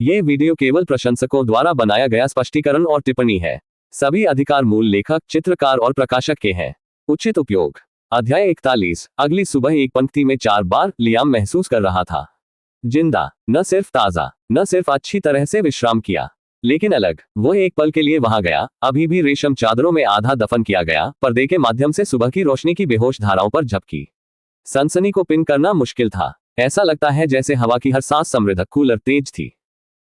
ये वीडियो केवल प्रशंसकों द्वारा बनाया गया स्पष्टीकरण और टिप्पणी है। सभी अधिकार मूल लेखक, चित्रकार और प्रकाशक के हैं। उचित उपयोग। अध्याय 41। अगली सुबह एक पंक्ति में 4 बार लियाम महसूस कर रहा था। जिंदा, न सिर्फ ताजा, न सिर्फ अच्छी तरह से विश्राम किया, लेकिन अलग। वह एक पल के लिए वहां गया, अभी भी रेशम चादरों में आधा दफन किया गया, पर्दे के माध्यम से सुबह की रोशनी की बेहोश धाराओं पर झपकी। सनसनी को पिन करना मुश्किल था। ऐसा लगता है जैसे हवा की हर सांस समृद्धक कूलर तेज थी।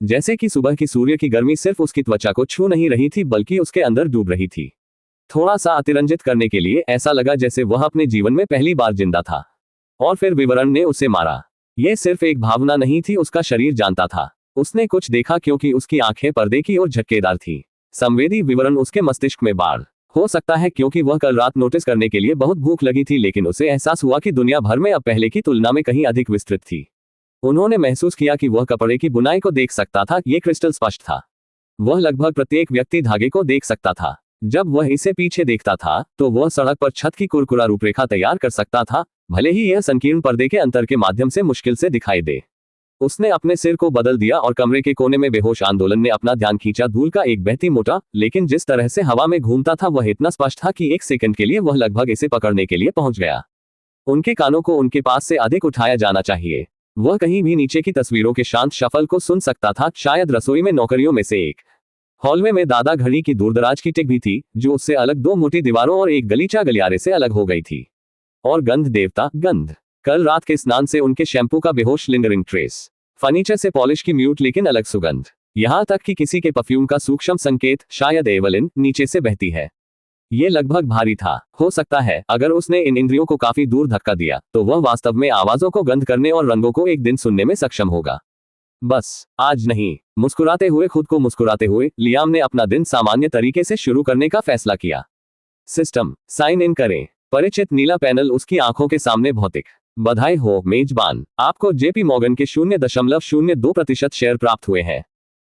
जैसे कि सुबह की सूर्य की गर्मी सिर्फ उसकी त्वचा को छू नहीं रही थी बल्कि उसके अंदर डूब रही थी। थोड़ा सा अतिरंजित करने के लिए ऐसा लगा जैसे वह अपने जीवन में पहली बार जिंदा था। और फिर विवरण ने उसे मारा। यह सिर्फ एक भावना नहीं थी, उसका शरीर जानता था। उसने कुछ देखा क्योंकि उसकी आंखें पर्दे की ओर झटकेदार थी। संवेदी विवरण उसके मस्तिष्क में बाढ़। हो सकता है क्योंकि वह कल रात नोटिस करने के लिए बहुत भूख लगी थी, लेकिन उसे एहसास हुआ कि दुनिया भर में अब पहले की तुलना में कहीं अधिक विस्तृत थी। उन्होंने महसूस किया कि वह कपड़े की बुनाई को देख सकता था, ये क्रिस्टल स्पष्ट था। वह लगभग प्रत्येक व्यक्ति धागे को देख सकता था। जब वह इसे पीछे देखता था तो वह सड़क पर छत की कुरकुरा रूपरेखा तैयार कर सकता था, भले ही यह संकीर्ण पर्दे के अंतर के माध्यम से मुश्किल से दिखाई दे। उसने अपने सिर को बदल दिया और कमरे के कोने में बेहोश आंदोलन ने अपना ध्यान खींचा। धूल का एक बहती मोटा, लेकिन जिस तरह से हवा में घूमता था वह इतना स्पष्ट था कि एक सेकंड के लिए वह लगभग इसे पकड़ने के लिए पहुंच गया। उनके कानों को उनके पास से अधिक उठाया जाना चाहिए। वह कहीं भी नीचे की तस्वीरों के शांत शफल को सुन सकता था, शायद रसोई में नौकरियों में से एक। हॉलवे में दादा घड़ी की दूरदराज की टिक भी थी, जो उससे अलग 2 मोटी दीवारों और एक गलीचा गलियारे से अलग हो गई थी। और गंध, देवता गंध। कल रात के स्नान से उनके शैम्पू का बेहोश लिंगरिंग ट्रेस। फर्नीचर से पॉलिश की म्यूट लेकिन अलग सुगंध। यहां तक कि किसी के परफ्यूम का सूक्ष्म संकेत, शायद एवलिन, नीचे से बहती है। ये लगभग भारी था। हो सकता है अगर उसने इन इंद्रियों को काफी दूर धक्का दिया तो वह वास्तव में आवाजों को गंध करने और रंगों को एक दिन सुनने में सक्षम होगा। बस आज नहीं। मुस्कुराते हुए, खुद को मुस्कुराते हुए, लियाम ने अपना दिन सामान्य तरीके से शुरू करने का फैसला किया। सिस्टम, साइन इन करें। परिचित नीला पैनल उसकी आंखों के सामने भौतिक। बधाई हो मेजबान, आपको जेपी मॉर्गन के 0.02% शेयर प्राप्त हुए हैं।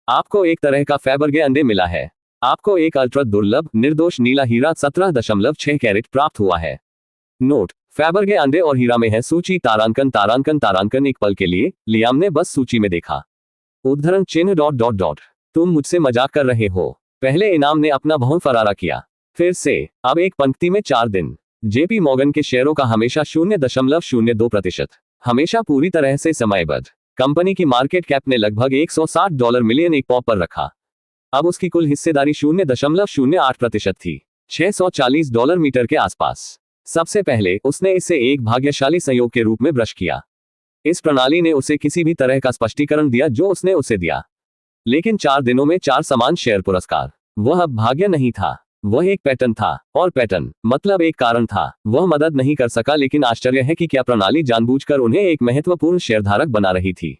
आपको एक तरह का फैबर्गे अंडे मिला है। आपको एक अल्ट्रा दुर्लभ निर्दोष नीला हीरा 17.6 कैरेट प्राप्त हुआ है। नोट, फैबर्गे अंडे और हीरा में है सूची तारांकन तारांकन तारांकन। एक पल के लिए लियाम ने बस सूची में देखा। उद्धरण चिन्ह ... तुम मुझसे मजाक कर रहे हो। पहले इनाम ने अपना बहुत फरारा किया। फिर से अब एक पंक्ति में 4 दिन। जेपी मॉर्गन के शेयरों का हमेशा 0.02%, हमेशा पूरी तरह से समयबद्ध। कंपनी की मार्केट कैप ने लगभग $160 मिलियन एक पॉप पर रखा। अब उसकी कुल हिस्सेदारी 0.08% थी, $640 मीटर के आसपास। सबसे पहले उसने इसे एक भाग्यशाली संयोग के रूप में ब्रश किया। इस प्रणाली ने उसे किसी भी तरह का स्पष्टीकरण दिया जो उसने उसे दिया। लेकिन 4 दिनों में 4 समान शेयर पुरस्कार। वह अब भाग्य नहीं था, वह एक पैटर्न था। और पैटर्न मतलब एक कारण था। वह मदद नहीं कर सका, लेकिन आश्चर्य है कि क्या प्रणाली जानबूझकर उन्हें एक महत्वपूर्ण शेयरधारक बना रही थी।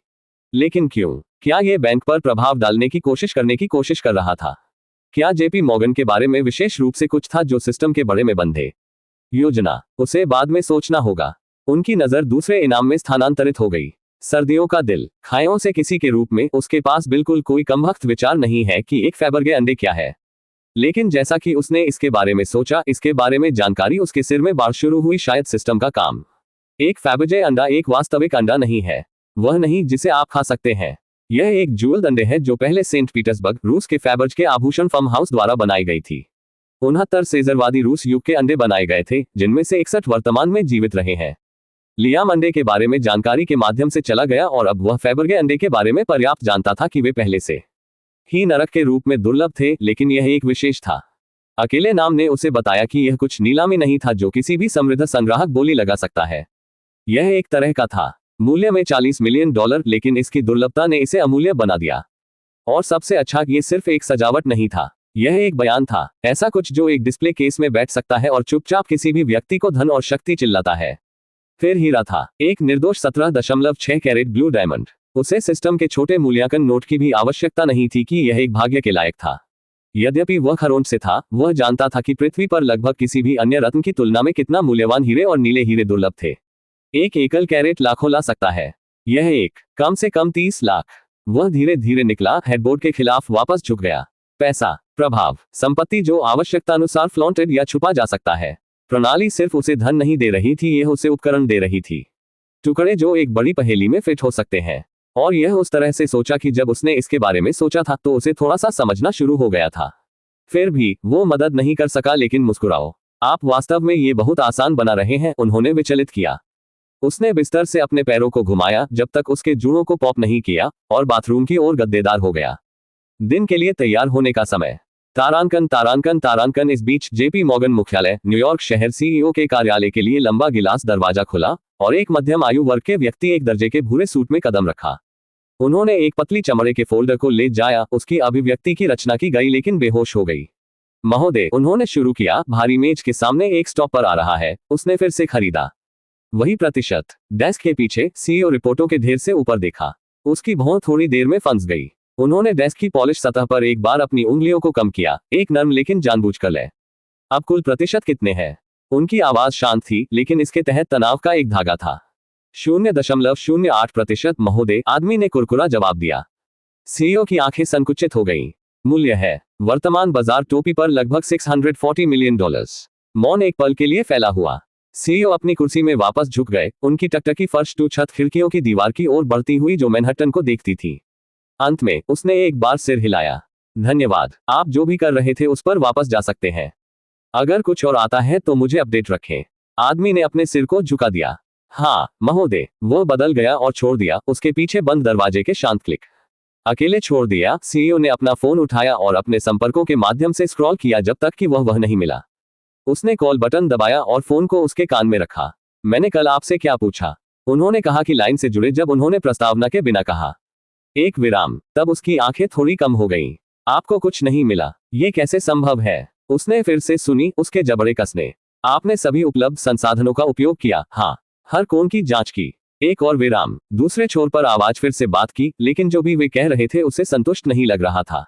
लेकिन क्यों? क्या यह बैंक पर प्रभाव डालने की कोशिश करने की कोशिश कर रहा था? क्या जेपी मॉर्गन के बारे में विशेष रूप से कुछ था जो सिस्टम के बड़े में बंधे? योजना, उसे बाद में सोचना होगा। उनकी नजर दूसरे इनाम में स्थानांतरित हो गई। सर्दियों का दिल, खायों से किसी के रूप में उसके पास बिल्कुल कोई कमबख्त विचार नहीं है कि एक फैबर्गे अंडे क्या है। लेकिन जैसा कि उसने इसके बारे में सोचा, इसके बारे में जानकारी उसके सिर में बाढ़ शुरू हुई। शायद सिस्टम का काम। एक फैबर्गे अंडा एक वास्तविक अंडा नहीं है। वह नहीं जिसे आप खा सकते हैं। यह एक जूल्ड अंडे है जो पहले सेंट पीटर्सबर्ग, रूस के फैबर्ज के आभूषण फर्म हाउस द्वारा बनाई गई थी। 69 सेजरवादी रूस युग के अंडे बनाए गए थे, जिनमें से 61 वर्तमान में जीवित रहे हैं। लियाम अंडे के बारे में जानकारी के माध्यम से चला गया और अब वह फैबर्गे अंडे के बारे में पर्याप्त जानता था कि वे पहले से ही नरक के रूप में दुर्लभ थे, लेकिन यह एक विशेष था। अकेले नाम ने उसे बताया कि यह कुछ नीलामी नहीं था जो किसी भी समृद्ध संग्राहक बोली लगा सकता है। यह एक तरह का था, मूल्य में $40 मिलियन, लेकिन इसकी दुर्लभता ने इसे अमूल्य बना दिया। और सबसे अच्छा, ये सिर्फ एक सजावट नहीं था, यह एक बयान था। ऐसा कुछ जो एक डिस्प्ले केस में बैठ सकता है और चुपचाप किसी भी व्यक्ति को धन और शक्ति चिल्लाता है। फिर हीरा था, एक निर्दोष 17.6 कैरेट ब्लू डायमंड। उसे सिस्टम के छोटे मूल्यांकन नोट की भी आवश्यकता नहीं थी कि यह एक भाग्य के लायक था। यद्यपि वह खरोंच से था, वह जानता था कि पृथ्वी पर लगभग किसी भी अन्य रत्न की तुलना में कितना मूल्यवान हीरे और नीले हीरे दुर्लभ थे। एक एकल कैरेट लाखों ला सकता है, यह एक कम से कम 30 लाख। वह धीरे धीरे निकला, हेडबोर्ड के खिलाफ वापस झुक गया। पैसा, प्रभाव, संपत्ति जो आवश्यकतानुसार फ्लॉन्टेड या छुपा जा सकता है। प्रणाली सिर्फ उसे धन नहीं दे रही थी, यह उसे उपकरण दे रही थी। टुकड़े जो एक बड़ी पहेली में फिट हो सकते हैं। और यह उस तरह से सोचा कि जब उसने इसके बारे में सोचा था तो उसे थोड़ा सा समझना शुरू हो गया था। फिर भी वो मदद नहीं कर सका, लेकिन मुस्कुराओ, आप वास्तव में ये बहुत आसान बना रहे हैं, उन्होंने विचलित किया। उसने बिस्तर से अपने पैरों को घुमाया जब तक उसके जूड़ों को पॉप नहीं किया और बाथरूम की ओर गद्देदार हो गया। दिन के लिए तैयार होने का समय। तारांकन तारांकन तारांकन। इस बीच जेपी मॉर्गन मुख्यालय न्यूयॉर्क शहर सीईओ के कार्यालय के लिए लंबा गिलास दरवाजा खुला और एक मध्यम आयु वर्ग के व्यक्ति एक दर्जे के भूरे सूट में कदम रखा। उन्होंने एक पतली चमड़े के फोल्डर को ले जाया। उसकी अभिव्यक्ति की रचना की गई लेकिन बेहोश हो गई। महोदय, उन्होंने शुरू किया, भारी मेज के सामने एक स्टॉप पर आ रहा है। उसने फिर से खरीदा। वही प्रतिशत। डेस्क के पीछे सीईओ रिपोर्टों के ढेर से ऊपर देखा। उसकी भौं थोड़ी देर में फंस गई। उन्होंने डेस्क की पॉलिश सतह पर एक बार अपनी उंगलियों को कम किया, एक नर्म लेकिन जानबूझकर ले। अब कुल प्रतिशत कितने हैं? उनकी आवाज शांत थी, लेकिन इसके तहत तनाव का एक धागा था। 0.08% महोदय, आदमी ने कुरकुरा जवाब दिया। सीईओ की आंखें संकुचित हो गईं। मूल्य है वर्तमान बाजार टोपी पर लगभग $640 मिलियन। मौन एक पल के लिए फैला हुआ। सीईओ अपनी कुर्सी में वापस झुक गए। उनकी टकटकी फर्श टू छत खिड़कियों की दीवार की ओर बढ़ती हुई जो मैनहट्टन को देखती थी। अंत में उसने एक बार सिर हिलाया। धन्यवाद, आप जो भी कर रहे थे उस पर वापस जा सकते हैं। अगर कुछ और आता है तो मुझे अपडेट रखें। आदमी ने अपने सिर को झुका दिया। हाँ महोदय। वो बदल गया और छोड़ दिया उसके पीछे बंद दरवाजे के शांत क्लिक। अकेले छोड़ दिया। सीईओ ने अपना फोन उठाया और अपने संपर्कों के माध्यम से स्क्रॉल किया जब तक कि वह नहीं मिला। उसने कॉल बटन दबाया और फोन को उसके कान में रखा। मैंने कल आपसे क्या पूछा? उन्होंने कहा कि लाइन से जुड़े जब उन्होंने प्रस्तावना के बिना कहा। एक विराम। तब उसकी आंखें थोड़ी कम हो गईं। आपको कुछ नहीं मिला? ये कैसे संभव है? उसने फिर से सुनी, उसके जबड़े कसने। आपने सभी उपलब्ध संसाधनों का उपयोग किया? हाँ। हर कोण की जांच की। एक और विराम। दूसरे छोर पर आवाज फिर से बात की, लेकिन जो भी वे कह रहे थे उसे संतुष्ट नहीं लग रहा था।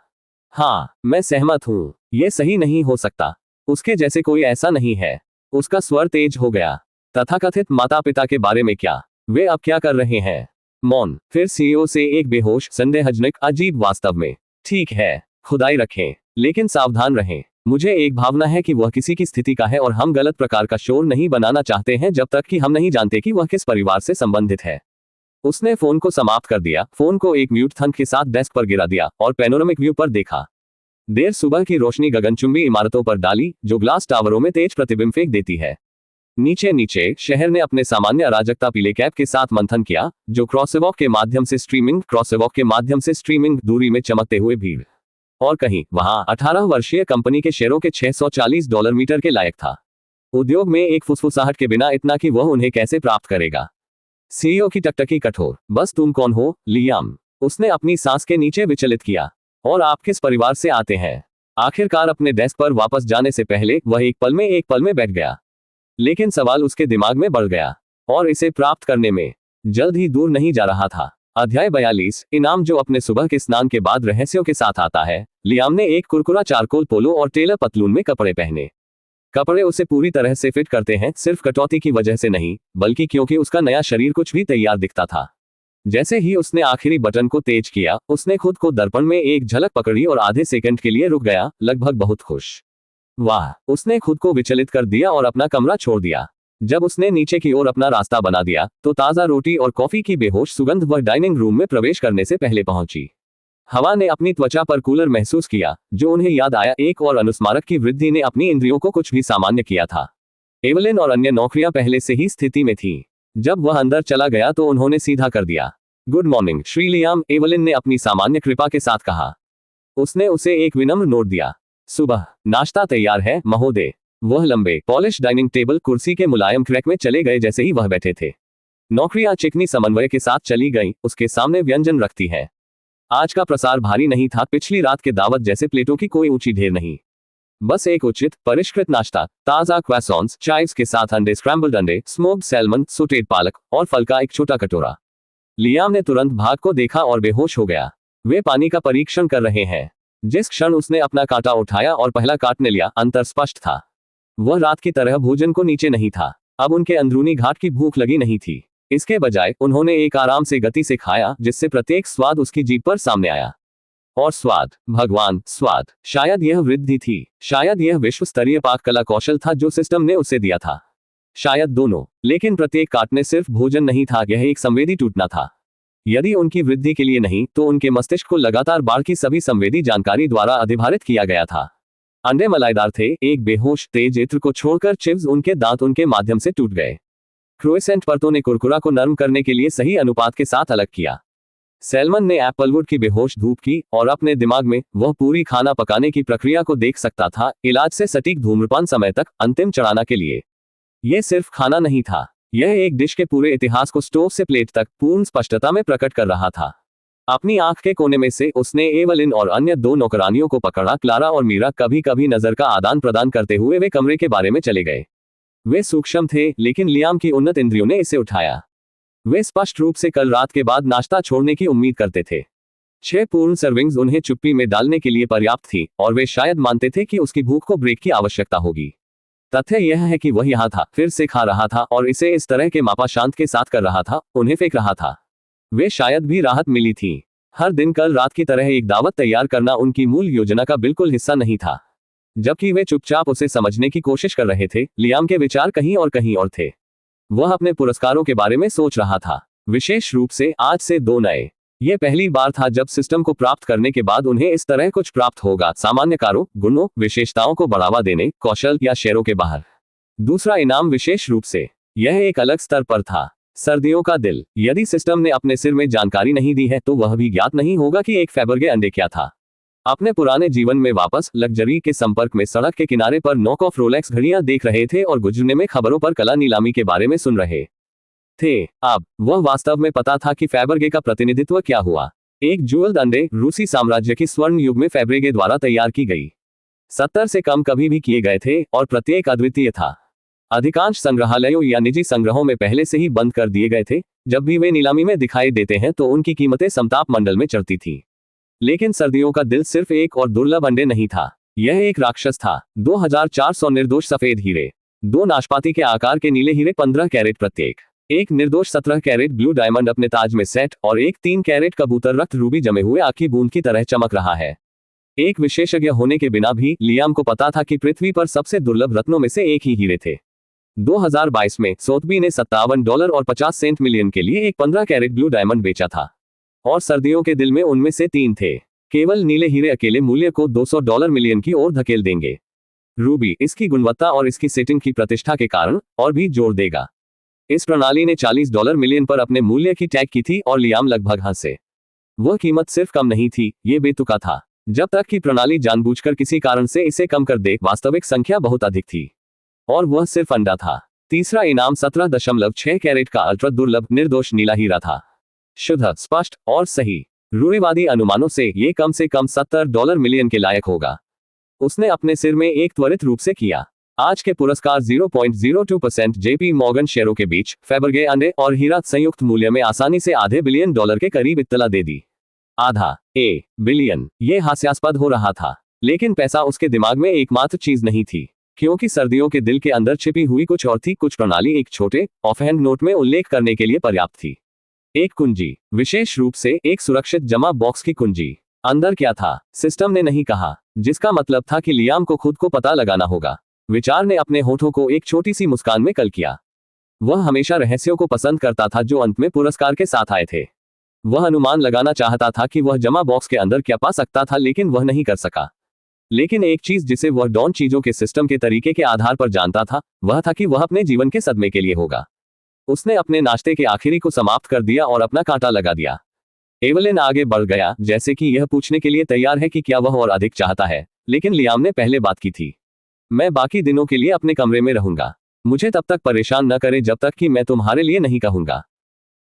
हाँ, मैं सहमत हूँ। ये सही नहीं हो सकता। उसके जैसे कोई ऐसा नहीं है। उसका स्वर तेज हो गया। तथाकथित माता पिता के बारे में क्या? वे अब क्या कर रहे हैं? मौन। फिर सीईओ से एक बेहोश, संदेहजनक, अजीब वास्तव में। ठीक है, खुदाई रखें, लेकिन सावधान रहें। मुझे एक भावना है कि वह किसी की स्थिति का है और हम गलत प्रकार का शोर नहीं बनाना चाहते हैं जब तक कि हम नहीं जानते कि वह किस परिवार से संबंधित है। उसने फोन को समाप्त कर दिया, फोन को एक म्यूट थंब के साथ डेस्क पर गिरा दिया और पैनोरामिक व्यू पर देखा। देर सुबह की रोशनी गगनचुंबी इमारतों पर डाली जो ग्लास टावरों में तेज प्रतिबिंब फेंक देती है। नीचे नीचे शहर ने अपने सामान्य अराजकता पीले कैप के साथ मंथन किया, जो क्रॉसवॉक के माध्यम से स्ट्रीमिंग दूरी में चमकते हुए भीड़। और कहीं वहां 18 वर्षीय कंपनी के शेयरों के $640 मीटर के लायक था। उद्योग में एक फुसफुसाहट के बिना इतना कि वह उन्हें कैसे प्राप्त करेगा। सीईओ की टकटकी कठोर। बस तुम कौन हो, लियाम? उसने अपनी सांस के नीचे विचलित किया। और आप किस परिवार से आते हैं? आखिरकार अपने डेस्क पर वापस जाने से पहले वह एक पल में बैठ गया। लेकिन सवाल उसके दिमाग में बढ़ गया और इसे प्राप्त करने में जल्द ही दूर नहीं जा रहा था। अध्याय 42। इनाम जो अपने सुबह के स्नान के बाद रहस्यों के साथ आता है। लियाम ने एक कुरकुरा चारकोल पोलो और टेलर पतलून में कपड़े पहने। कपड़े उसे पूरी तरह से फिट करते हैं, सिर्फ कटौती की वजह से नहीं, बल्कि क्योंकि उसका नया शरीर कुछ भी तैयार दिखता था। जैसे ही उसने आखिरी बटन को तेज किया, उसने खुद को दर्पण में एक झलक पकड़ी और आधे सेकंड के लिए रुक गया, लगभग बहुत खुश। वाह, उसने खुद को विचलित कर दिया और अपना कमरा छोड़ दिया। जब उसने नीचे की ओर अपना रास्ता बना दिया तो ताज़ा रोटी और कॉफी की बेहोश सुगंध वह डाइनिंग रूम में प्रवेश करने से पहले पहुंची। हवा ने अपनी त्वचा पर कूलर महसूस किया, जो उन्हें याद आया एक और अनुस्मारक की वृद्धि ने अपनी इंद्रियों को कुछ भी सामान्य किया था। एवलिन और अन्य नौकरियां पहले से ही स्थिति में थीं। जब वह अंदर चला गया तो उन्होंने सीधा कर दिया। Good morning Shri Liam, Evelyn ने अपनी सामान्य कृपा के साथ कहा। उसने उसे एक विनम्र नोट दिया। सुबह नाश्ता तैयार है महोदय। वह लंबे पॉलिश डाइनिंग टेबल कुर्सी के मुलायम क्रैक में चले गए जैसे ही वह बैठे थे। नौकरियां चिकनी समन्वय के साथ चली गईं, उसके सामने व्यंजन रखती है। आज का प्रसार भारी नहीं था, पिछली रात के दावत जैसे प्लेटों की कोई ऊंची ढेर नहीं। बस एक उचित परिष्कृत नाश्ता, ताजा क्रोइसॉन्स, चाइव्स के साथ अंडे, स्क्रैम्बल्ड अंडे, स्मोक्ड सैल्मन, सौटेड पालक और फल का एक छोटा कटोरा। लियाम ने तुरंत भाग को देखा और बेहोश हो गया। वे पानी का परीक्षण कर रहे हैं। जिस क्षण उसने अपना कांटा उठाया और पहला काटने लिया, अंतर स्पष्ट था। वह रात की तरह भोजन को नीचे नहीं था। अब उनके अंदरूनी घाट की भूख लगी नहीं थी। इसके बजाय उन्होंने एक आराम से गति से खाया, जिससे प्रत्येक स्वाद उसकी जीभ पर सामने आया। और स्वाद, भगवान, स्वाद। शायद यह वृद्धि थी, शायद यह विश्व स्तरीय पाक कला कौशल था जो सिस्टम ने उसे दिया था, शायद दोनों। लेकिन प्रत्येक काटने सिर्फ भोजन नहीं था, यह एक संवेदी टूटना था। यदि उनकी वृद्धि के लिए नहीं तो उनके मस्तिष्क को लगातार बाढ़ की सभी संवेदी जानकारी द्वारा अधिभारित किया गया था। अंडे मलाईदार थे, एक बेहोश तेज इत्र को छोड़कर चिप्स उनके दांत उनके माध्यम से टूट गए। क्रोइसेंट परतों ने कुरकुरा को नरम करने के लिए सही अनुपात के साथ अलग किया। सैलमन ने एप्पलवुड की बेहोश धूप की और अपने दिमाग में वह पूरी खाना पकाने की प्रक्रिया को देख सकता था, इलाज से सटीक धूम्रपान समय तक अंतिम चढ़ाना के लिए। यह सिर्फ खाना नहीं था, यह एक डिश के पूरे इतिहास को स्टोव से प्लेट तक पूर्ण स्पष्टता में प्रकट कर रहा था। अपनी आंख के कोने में से उसने एवलिन और अन्य 2 नौकरानियों को पकड़ा। क्लारा और मीरा कभी कभी नजर का आदान प्रदान करते हुए वे कमरे के बारे में चले गए। वे सूक्ष्म थे, लेकिन लियाम की उन्नत इंद्रियों ने इसे उठाया। वे स्पष्ट रूप से कल रात के बाद नाश्ता छोड़ने की उम्मीद करते थे। 6 पूर्ण सर्विंग्स उन्हें चुप्पी में डालने के लिए पर्याप्त थी और वे शायद मानते थे कि उसकी भूख को ब्रेक की आवश्यकता होगी। तथ्य यह है कि वह यहाँ था, फिर से खा रहा था और इसे इस तरह के मापा शांत के साथ कर रहा था, उन्हें फेंक रहा था। वे शायद भी राहत मिली थी। हर दिन कल रात की तरह एक दावत तैयार करना उनकी मूल योजना का बिल्कुल हिस्सा नहीं था। जबकि वे चुपचाप उसे समझने की कोशिश कर रहे थे, लियाम के विचार कहीं और थे। वह अपने पुरस्कारों के बारे में सोच रहा था, विशेष रूप से आज से 2 नए। यह पहली बार था जब सिस्टम को प्राप्त करने के बाद उन्हें इस तरह कुछ प्राप्त होगा, सामान्य कारों, गुणों, विशेषताओं को बढ़ावा देने, कौशल या शेयरों के बाहर। दूसरा इनाम विशेष रूप से यह एक अलग स्तर पर था। सर्दियों का दिल। यदि सिस्टम ने अपने सिर में जानकारी नहीं दी है तो वह भी ज्ञात नहीं होगा कि एक फैबर्गे अंडे क्या था। अपने पुराने जीवन में वापस लग्जरी के संपर्क में सड़क के किनारे पर नॉक ऑफ रोलेक्स घड़ियां देख रहे थे और गुजरने में खबरों पर कला नीलामी के बारे में सुन रहे थे। अब वह वास्तव में पता था कि फैबर्गे का प्रतिनिधित्व क्या हुआ। एक ज्वेल्ड अंडे रूसी साम्राज्य की स्वर्ण युग में फैबर्गे द्वारा तैयार की गई। 70 से कम कभी भी किए गए थे और प्रत्येक अद्वितीय था। अधिकांश संग्रहालयों या निजी संग्रहों में पहले से ही बंद कर दिए गए थे। जब भी वे नीलामी में दिखाई देते हैं तो उनकी कीमतें समताप मंडल में चढ़ती थी। लेकिन सर्दियों का दिल सिर्फ एक और दुर्लभ अंडे नहीं था, यह एक राक्षस था। 2400 निर्दोष सफेद हीरे, 2 नाशपाती के आकार के नीले हीरे 15 कैरेट प्रत्येक, एक निर्दोष 17 कैरेट ब्लू डायमंड अपने ताज में सेट और एक 3 कैरेट कबूतर रक्त रूबी जमे हुए आखी बूंद की तरह चमक रहा है। एक विशेषज्ञ होने के बिना भी लियाम को पता था कि पृथ्वी पर सबसे दुर्लभ रत्नों में से एक ही हीरे थे। 2022 में सोथबी ने $57 और 50 सेंट मिलियन के लिए एक 15 कैरेट ब्लू डायमंड बेचा था और सर्दियों के दिल में उनमें से 3 थे। केवल नीले हीरे अकेले मूल्य को $200 मिलियन की ओर धकेल देंगे। रूबी इसकी गुणवत्ता और इसकी सेटिंग की प्रतिष्ठा के कारण और भी जोर देगा। इस प्रणाली ने $40 मिलियन पर अपने मूल्य की टैग की थी और लियाम लगभग हंसे। वह कीमत सिर्फ कम नहीं थी, ये बेतुका था। जब तक कि प्रणाली जानबूझकर किसी कारण से इसे कम कर दे, वास्तविक संख्या बहुत अधिक थी और वह सिर्फ अंडा था। तीसरा इनाम 17.6 कैरेट का अल्ट्रा दुर्लभ निर्दोष नीला हीरा था। शुद्ध, स्पष्ट और सही। रूढ़िवादी अनुमानों से ये कम से कम $70 मिलियन के लायक होगा। उसने अपने सिर में एक त्वरित रूप से किया। आज के पुरस्कार 0.02% जेपी मॉर्गन शेयरों के बीच फैबर्गे अंडे और हीरा संयुक्त मूल्य में आसानी से $500 बिलियन के करीब इत्तला दे दी। आधा बिलियन। ये हास्यास्पद हो रहा था, लेकिन पैसा उसके दिमाग में एकमात्र चीज नहीं थी, क्योंकि सर्दियों के दिल के अंदर छिपी हुई कुछ और थी। कुछ प्रणाली एक छोटे ऑफहैंड नोट में उल्लेख करने के लिए पर्याप्त थी। एक कुंजी, विशेष रूप से एक सुरक्षित जमा बॉक्स की कुंजी। अंदर क्या था, सिस्टम ने नहीं कहा, जिसका मतलब था कि लियाम को खुद को पता लगाना होगा। विचार ने अपने होठों को एक छोटी सी मुस्कान में कल किया। वह हमेशा रहस्यों को पसंद करता था जो अंत में पुरस्कार के साथ आए थे। वह अनुमान लगाना चाहता था कि वह जमा बॉक्स के अंदर क्या पा सकता था, लेकिन वह नहीं कर सका। लेकिन एक चीज जिसे वह डॉन चीजों के सिस्टम के तरीके के आधार पर जानता था, वह था कि वह अपने जीवन के सदमे के लिए होगा। उसने अपने नाश्ते के आखिरी को समाप्त कर दिया और अपना कांटा लगा दिया। एवलिन आगे बढ़ गया, जैसे कि यह पूछने के लिए तैयार है कि क्या वह और अधिक चाहता है, लेकिन लियाम ने पहले बात की थी। मैं बाकी दिनों के लिए अपने कमरे में रहूंगा। मुझे तब तक परेशान न करे जब तक कि मैं तुम्हारे लिए नहीं कहूंगा।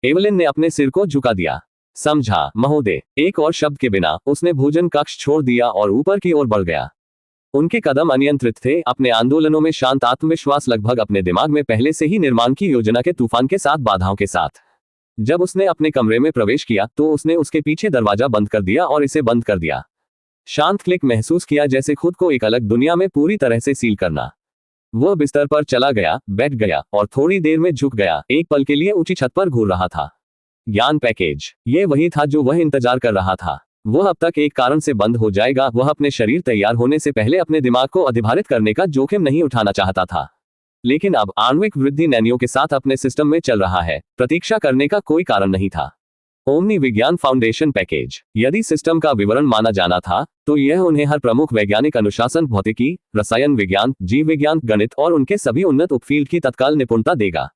एवलिन ने अपने सिर को झुका दिया। समझा महोदय। एक और शब्द के बिना उसने भोजन कक्ष छोड़ दिया और ऊपर की ओर बढ़ गया। उनके कदम अनियंत्रित थे, अपने आंदोलनों में शांत आत्मविश्वास लगभग अपने दिमाग में पहले से ही निर्माण की योजना के तूफान के साथ बाधाओं के साथ। जब उसने अपने कमरे में प्रवेश किया तो उसने उसके पीछे दरवाजा बंद कर दिया और इसे बंद कर दिया। शांत क्लिक महसूस किया, जैसे खुद को एक अलग दुनिया में पूरी तरह से सील करना। वह बिस्तर पर चला गया, बैठ गया और थोड़ी देर में झुक गया। एक पल के लिए ऊंची छत पर घूर रहा था। ज्ञान पैकेज, ये वही था जो वह इंतजार कर रहा था। वह अब तक एक कारण से बंद हो जाएगा। वह अपने शरीर तैयार होने से पहले अपने दिमाग को अधिभारित करने का जोखिम नहीं उठाना चाहता था, लेकिन अब आणविक वृद्धि नैनियों के साथ अपने सिस्टम में चल रहा है। प्रतीक्षा करने का कोई कारण नहीं था। ओमनी विज्ञान फाउंडेशन पैकेज। यदि सिस्टम का विवरण माना जाना था तो यह उन्हें हर प्रमुख वैज्ञानिक अनुशासन, भौतिकी, रसायन विज्ञान, जीव विज्ञान, गणित और उनके सभी उन्नत उपफील्ड की तत्काल निपुणता देगा।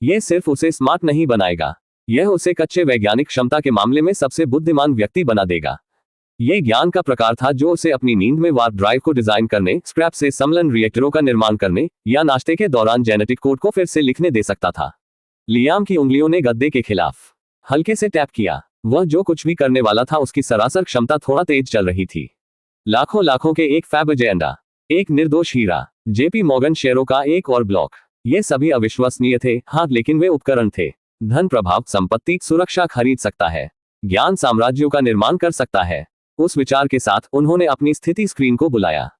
यह सिर्फ उसे स्मार्ट नहीं बनाएगा, यह उसे कच्चे वैज्ञानिक क्षमता के मामले में सबसे बुद्धिमान व्यक्ति बना देगा। यह ज्ञान का प्रकार था जो उसे अपनी नींद में वार्प ड्राइव को डिजाइन करने, स्क्रैप से समलन रिएक्टरों का निर्माण करने या नाश्ते के दौरान जेनेटिक कोड को फिर से लिखने दे सकता था। लियाम की उंगलियों ने गद्दे के खिलाफ हल्के से टैप किया। वह जो कुछ भी करने वाला था उसकी सरासर क्षमता थोड़ा तेज चल रही थी। लाखों के एक फैब एजेंडा, एक निर्दोष हीरा, जेपी मॉर्गन शेयरों का एक और ब्लॉक। ये सभी अविश्वसनीय थे, हाँ, लेकिन वे उपकरण थे। धन, प्रभाव, संपत्ति, सुरक्षा खरीद सकता है, ज्ञान साम्राज्यों का निर्माण कर सकता है। उस विचार के साथ उन्होंने अपनी स्थिति स्क्रीन को बुलाया।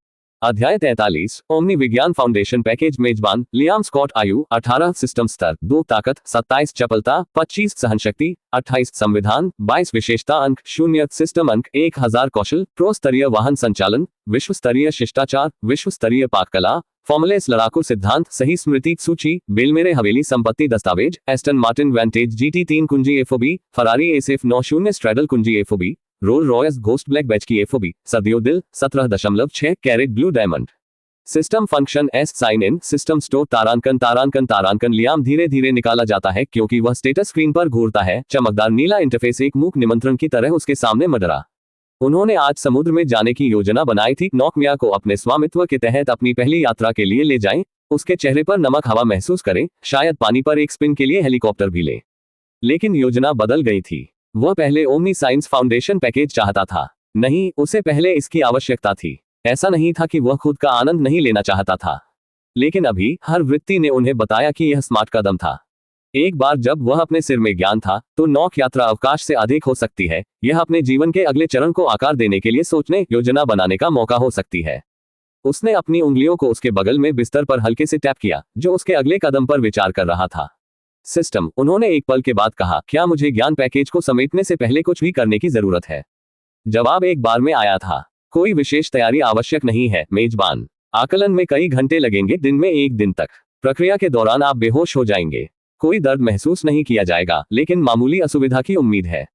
अध्याय 43, ओमनी विज्ञान फाउंडेशन पैकेज। मेजबान लियाम स्कॉट। आयु 18, सिस्टम स्तर 2, ताकत 27, चपलता 25, सहनशक्ति 28, संविधान 22, विशेषता अंक 0, सिस्टम अंक 1000, कौशल प्रो स्तरीय वाहन संचालन, विश्व स्तरीय शिष्टाचार, विश्व स्तरीय पाक कला, फॉर्मुलेस लड़ाकू सिद्धांत, सही स्मृति सूची, बेलमेरे हवेली संपत्ति दस्तावेज, एस्टन मार्टिन वैंटेज GT 3 कुंजी FOB, फरारी SF 90 स्ट्रैडल कुंजी FOB, Rolls Royce Ghost Black Badge की FOB, सर्दियों दिल 17.6 carat blue diamond. System function S sign in, system store तारांकन। लियाम धीरे धीरे निकाला जाता है क्योंकि वह स्टेटस स्क्रीन पर घूरता है। चमकदार नीला इंटरफेस एक मूक निमंत्रण की तरह उसके सामने मडरा। उन्होंने आज समुद्र में जाने की योजना बनाई थी। नौकमिया को अपने स्वामित्व के तहत अपनी पहली यात्रा के लिए ले जाएं, उसके चेहरे पर नमक हवा महसूस करें, शायद पानी पर एक स्पिन के लिए हेलीकॉप्टर भी ले। लेकिन योजना बदल गई थी। वह पहले ओमनी साइंस फाउंडेशन पैकेज चाहता था। नहीं, उसे पहले इसकी आवश्यकता थी। ऐसा नहीं था कि वह खुद का आनंद नहीं लेना चाहता था, लेकिन अभी हर वृत्ति ने उन्हें बताया कि यह स्मार्ट कदम था। एक बार जब वह अपने सिर में ज्ञान था तो नौक यात्रा अवकाश से अधिक हो सकती है। यह अपने जीवन के अगले चरण को आकार देने के लिए सोचने, योजना बनाने का मौका हो सकती है। उसने अपनी उंगलियों को उसके बगल में बिस्तर पर हल्के से टैप किया, जो उसके अगले कदम पर विचार कर रहा था। सिस्टम, उन्होंने एक पल के बाद कहा, क्या मुझे ज्ञान पैकेज को समेटने से पहले कुछ भी करने की जरूरत है? जवाब एक बार में आया था, कोई विशेष तैयारी आवश्यक नहीं है मेजबान। आकलन में कई घंटे लगेंगे, दिन में 1 दिन तक। प्रक्रिया के दौरान आप बेहोश हो जाएंगे। कोई दर्द महसूस नहीं किया जाएगा, लेकिन मामूली असुविधा की उम्मीद है।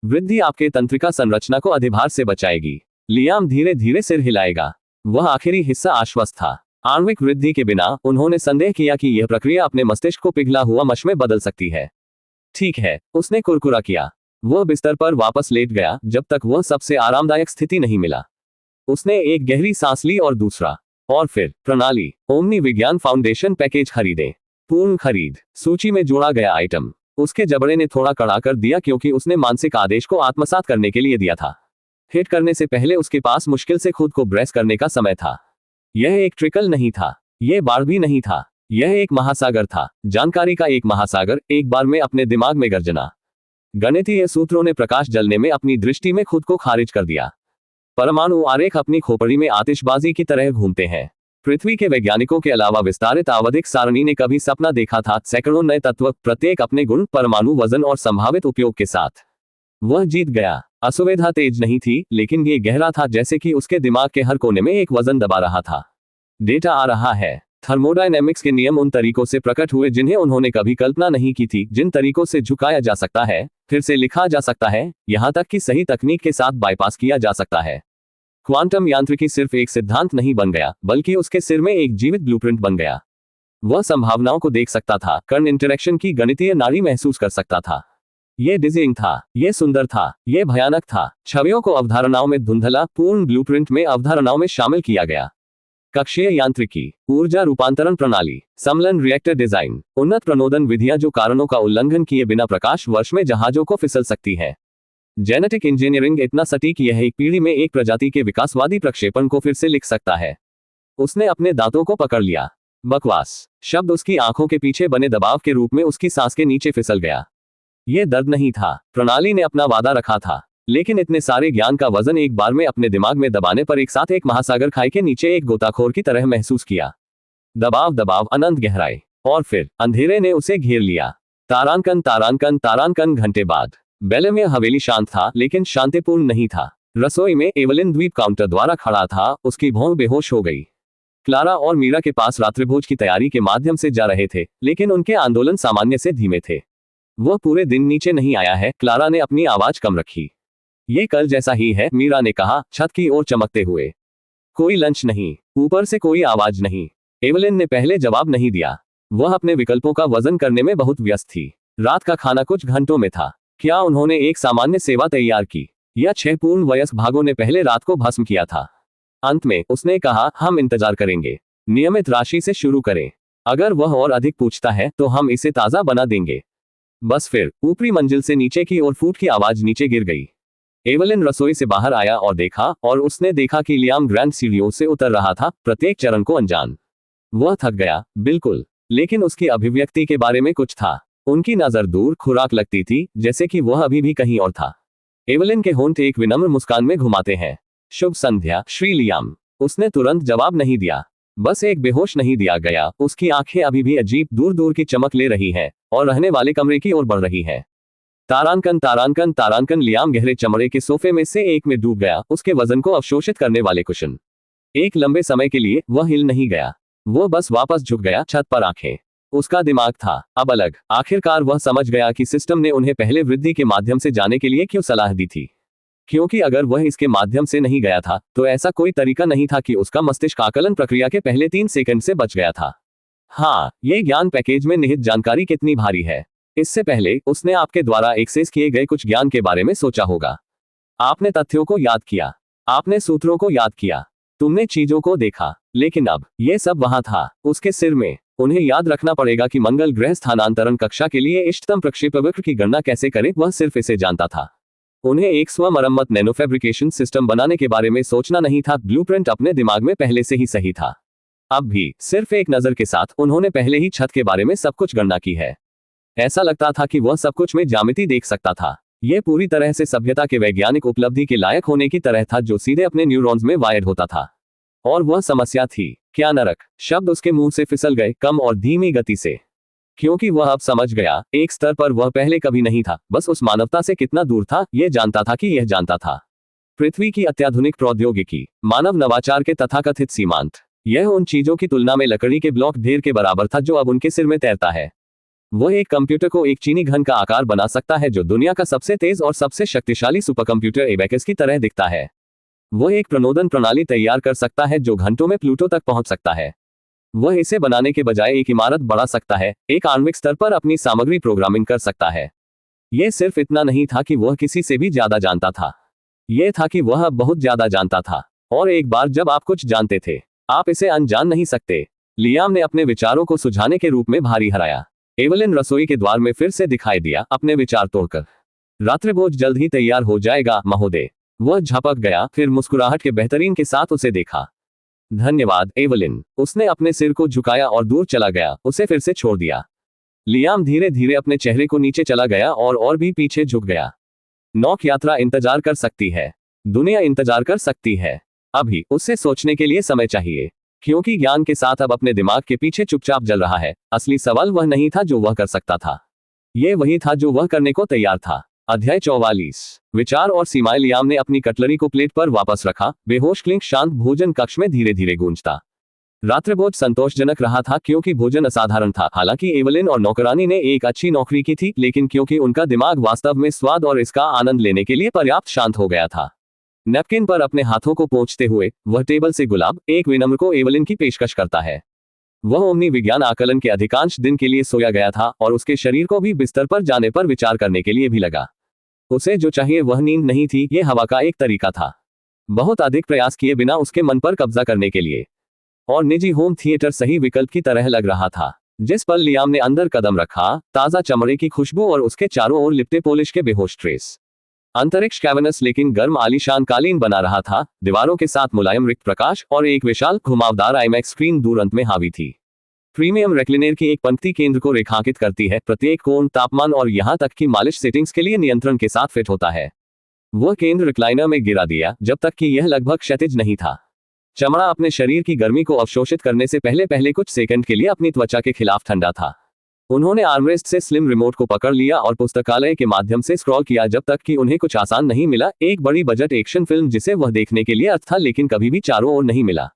वृद्धि आपके तंत्रिका संरचना को अधिभार से बचाएगी। लियाम धीरे धीरे सिर हिलाएगा। वह आखिरी हिस्सा आश्वस्त था। आणविक वृद्धि के बिना उन्होंने संदेह किया कि यह प्रक्रिया अपने मस्तिष्क को पिघला हुआ मश में बदल सकती है। ठीक है, उसने कुरकुरा किया। वह बिस्तर पर वापस लेट गया जब तक वह सबसे आरामदायक स्थिति नहीं मिला। उसने एक गहरी सांस ली और दूसरा, और फिर प्रणाली। ओमनी विज्ञान फाउंडेशन पैकेज खरीदें। पूर्ण खरीद। सूची में जोड़ा गया आइटम। उसके जबड़े ने थोड़ा कड़ा कर दिया क्योंकि उसने मानसिक आदेश को आत्मसात करने के लिए दिया था। हिट करने से पहले उसके पास मुश्किल से खुद को ब्रेस करने का समय था। यह एक ट्रिकल नहीं था, यह बाढ़ भी नहीं था, यह एक महासागर था, जानकारी का एक महासागर। एक बार में अपने दिमाग में गर्जना। गणितीय सूत्रों ने प्रकाश जलने में अपनी दृष्टि में खुद को खारिज कर दिया। परमाणु आरेख अपनी खोपड़ी में आतिशबाजी की तरह घूमते हैं। पृथ्वी के वैज्ञानिकों के अलावा विस्तारित आवधिक सारणी ने कभी सपना देखा था, सैकड़ों नए तत्व, प्रत्येक अपने गुण, परमाणु वजन और संभावित उपयोग के साथ। वह जीत गया। असुविधा तेज नहीं थी, लेकिन ये गहरा था, जैसे कि उसके दिमाग के हर कोने में एक वजन दबा रहा था। डेटा आ रहा है। थर्मोडायनेमिक्स के नियम उन तरीकों से प्रकट हुए जिन्हें उन्होंने कभी कल्पना नहीं की थी, जिन तरीकों से झुकाया जा सकता है, फिर से लिखा जा सकता है, यहां तक कि सही तकनीक के साथ बाईपास किया जा सकता है। क्वांटम यांत्रिकी सिर्फ एक सिद्धांत नहीं बन गया, बल्कि उसके सिर में एक जीवित ब्लूप्रिंट बन गया। वह संभावनाओं को देख सकता था, कण इंटरेक्शन की गणितीय नाड़ी महसूस कर सकता था। यह डिजाइनिंग था, यह सुंदर था, यह भयानक था। छवियों को अवधारणाओं में धुंधला, पूर्ण ब्लूप्रिंट में अवधारणाओं में शामिल किया गया। कक्षीय यांत्रिकी, ऊर्जा रूपांतरण प्रणाली, समलन रिएक्टर डिजाइन, उन्नत प्रणोदन विधियां जो कारणों का उल्लंघन किए बिना प्रकाश वर्ष में जहाजों को फिसल सकती है। जेनेटिक इंजीनियरिंग इतना सटीक यह एक पीढ़ी में एक प्रजाति के विकासवादी प्रक्षेपण को फिर से लिख सकता है। उसने अपने दांतों को पकड़ लिया। बकवास शब्द उसकी आंखों के पीछे बने दबाव के रूप में उसकी सांस के नीचे फिसल गया। यह दर्द नहीं था, प्रणाली ने अपना वादा रखा था, लेकिन इतने सारे ज्ञान का वजन एक बार में अपने दिमाग में दबाने पर एक साथ एक महासागर खाई के नीचे एक गोताखोर की तरह महसूस किया। दबाव दबाव, अनंत गहराई, और फिर अंधेरे ने उसे घेर लिया। तारांकन तारांकन तारांकन। घंटे बाद बेलमेर हवेली शांत था, लेकिन शांतिपूर्ण नहीं था। रसोई में एवलिन द्वीप काउंटर द्वारा खड़ा था, उसकी भौं बेहोश हो गई। क्लारा और मीरा के पास रात्रिभोज की तैयारी के माध्यम से जा रहे थे, लेकिन उनके आंदोलन सामान्य से धीमे थे। वह पूरे दिन नीचे नहीं आया है। क्लारा ने अपनी आवाज कम रखी। ये कल जैसा ही है, मीरा ने कहा, छत की ओर चमकते हुए। कोई लंच नहीं, ऊपर से कोई आवाज नहीं। एवलिन ने पहले जवाब नहीं दिया। वह अपने विकल्पों का वजन करने में बहुत व्यस्त थी। रात का खाना कुछ घंटों में था। क्या उन्होंने एक सामान्य सेवा तैयार की, या 6 पूर्ण वयस्क भागों ने पहले रात को भस्म किया था? अंत में उसने कहा, हम इंतजार करेंगे। नियमित राशि से शुरू करें। अगर वह और अधिक पूछता है तो हम इसे ताजा बना देंगे। बस फिर ऊपरी मंजिल से नीचे की ओर फूट की आवाज नीचे गिर गई। एवलिन रसोई से बाहर आया और देखा, और उसने देखा कि लियाम ग्रैंड सीढ़ियों से उतर रहा था, प्रत्येक चरण को अनजान। वह थक गया, बिल्कुल, लेकिन उसकी अभिव्यक्ति के बारे में कुछ था। उनकी नजर दूर खुराक लगती थी, जैसे कि वह अभी भी कहीं और था। एवलिन के होंठ एक विनम्र मुस्कान में घुमाते हैं। शुभ संध्या, श्री लियाम। उसने तुरंत जवाब नहीं दिया। बस एक बेहोश नहीं दिया गया। उसकी आंखें अभी भी अजीब दूर दूर की चमक ले रही हैं और रहने वाले कमरे की ओर बढ़ रही हैं। तारांकन तारांकन तारांकन। लियाम गहरे चमड़े के सोफे में से एक में डूब गया, उसके वजन को अवशोषित करने वाले कुशन। एक लंबे समय के लिए वह हिल नहीं गया। वो बस वापस झुक गया, छत पर आंखें। उसका दिमाग था अब अलग। आखिरकार वह समझ गया कि सिस्टम ने उन्हें पहले वृद्धि के माध्यम से जाने के लिए क्यों सलाह दी थी। क्योंकि अगर वह इसके माध्यम से नहीं गया था तो ऐसा कोई तरीका नहीं था कि उसका मस्तिष्क आकलन प्रक्रिया के पहले 3 सेकंड से बच गया था। हाँ, ये ज्ञान पैकेज में निहित जानकारी कितनी भारी है। इससे पहले उसने आपके द्वारा एक्सेस किए गए कुछ ज्ञान के बारे में सोचा होगा। आपने तथ्यों को याद किया, आपने सूत्रों को याद किया, तुमने चीजों को देखा, लेकिन अब ये सब वहां था उसके सिर में। उन्हें याद रखना पड़ेगा कि मंगल ग्रह स्थानांतरण कक्षा के लिए इष्टतम प्रक्षेपवक्र की गणना कैसे करें, वह सिर्फ इसे जानता था। उन्हें एक स्वमरम्मत नैनोफैब्रिकेशन सिस्टम बनाने के बारे में सोचना नहीं था। ब्लूप्रिंट अपने दिमाग में पहले से ही सही था। अब भी सिर्फ एक नजर के साथ उन्होंने पहले ही छत के बारे में सब कुछ गणना की है। ऐसा लगता था कि वह सब कुछ में ज्यामिति देख सकता था। यह पूरी तरह से सभ्यता के वैज्ञानिक उपलब्धि के लायक होने की तरह था, जो सीधे अपने न्यूरॉन्स में वायर्ड होता था। और वह समस्या थी, क्या नरक। शब्द उसके मुंह से फिसल गए, कम और धीमी गति से, क्योंकि वह अब समझ गया, एक स्तर पर वह पहले कभी नहीं था। बस उस मानवता से कितना दूर था, यह जानता था कि यह जानता था। पृथ्वी की अत्याधुनिक प्रौद्योगिकी, मानव नवाचार के तथाकथित सीमांत, यह उन चीजों की तुलना में लकड़ी के ब्लॉक ढेर के बराबर था जो अब उनके सिर में तैरता है। वह एक कंप्यूटर को एक चीनी घन का आकार बना सकता है, जो दुनिया का सबसे तेज और सबसे शक्तिशाली सुपरकंप्यूटर एबेकस की तरह दिखता है। वह एक प्रणोदन प्रणाली तैयार कर सकता है जो घंटों में प्लूटो तक पहुंच सकता है। वह इसे बनाने के बजाय एक इमारत बढ़ा सकता है, एक आणविक स्तर पर अपनी सामग्री प्रोग्रामिंग कर सकता है। यह सिर्फ इतना नहीं था कि वह किसी से भी ज्यादा जानता था, यह था कि वह बहुत ज्यादा जानता था। और एक बार जब आप कुछ जानते थे, आप इसे अनजान नहीं सकते। लियाम ने अपने विचारों को सुझाने के रूप में भारी हराया। एवलिन रसोई के द्वार में फिर से दिखाई दिया, अपने विचार तोड़कर। रात्रिभोज जल्द ही तैयार हो जाएगा महोदय। वह झपक गया, फिर मुस्कुराहट के बेहतरीन के साथ उसे देखा। धन्यवाद एवलिन। उसने अपने सिर को झुकाया और दूर चला गया, उसे फिर से छोड़ दिया। लियाम धीरे धीरे अपने चेहरे को नीचे चला गया और भी पीछे झुक गया। नौक यात्रा इंतजार कर सकती है, दुनिया इंतजार कर सकती है। अभी उससे सोचने के लिए समय चाहिए, क्योंकि ज्ञान के साथ अब अपने दिमाग के पीछे चुपचाप जल रहा है। असली सवाल वह नहीं था जो वह कर सकता था, यह वही था जो वह करने को तैयार था। अध्याय 44, विचार और सीमाएं। लियाम ने अपनी कटलरी को प्लेट पर वापस रखा। बेहोश क्लिंक शांत भोजन कक्ष में धीरे धीरे गूंजता। रात्रिभोज संतोषजनक रहा था, क्योंकि भोजन असाधारण था। हालांकि एवलिन और नौकरानी ने एक अच्छी नौकरी की थी, लेकिन क्योंकि उनका दिमाग वास्तव में स्वाद और इसका आनंद लेने के लिए पर्याप्त शांत हो गया था। नैपकिन पर अपने हाथों को पोंछते हुए वह टेबल से गुलाब, एक विनम्र को एवलिन की पेशकश करता है। वह ओमनी विज्ञान आकलन के अधिकांश दिन के लिए सोया गया था और उसके शरीर को भी बिस्तर पर जाने पर विचार करने के लिए भी लगा। उसे जो चाहिए वह नींद नहीं थी, यह हवा का एक तरीका था, बहुत अधिक प्रयास किए बिना उसके मन पर कब्जा करने के लिए। और निजी होम थिएटर सही विकल्प की तरह लग रहा था। जिस पल लियाम ने अंदर कदम रखा, ताजा चमड़े की खुशबू और उसके चारों ओर लिपटे पॉलिश के बेहोश ट्रेस। अंतरिक्ष कैवनस लेकिन गर्म आलीशान कालीन बना रहा था, दीवारों के साथ मुलायम रिक्त प्रकाश और एक विशाल घुमावदार आईमैक्स स्क्रीन दूर अंत में हावी थी। प्रीमियम रेक्लिनेर की एक पंक्ति केंद्र को रेखांकित करती है, प्रत्येक कोण, तापमान और यहां तक कि मालिश सेटिंग्स के लिए नियंत्रण के साथ फिट होता है। वह केंद्र रिक्लाइनर में गिरा दिया जब तक कि यह लगभग क्षैतिज नहीं था। चमड़ा अपने शरीर की गर्मी को अवशोषित करने से पहले कुछ सेकंड के लिए अपनी त्वचा के खिलाफ ठंडा था। उन्होंने आर्मरेस्ट से स्लिम रिमोट को पकड़ लिया और पुस्तकालय के माध्यम से स्क्रॉल किया जब तक कि उन्हें कुछ आसान नहीं मिला। एक बड़ी बजट एक्शन फिल्म जिसे वह देखने के लिए अर्थ था, लेकिन कभी भी चारों ओर नहीं मिला।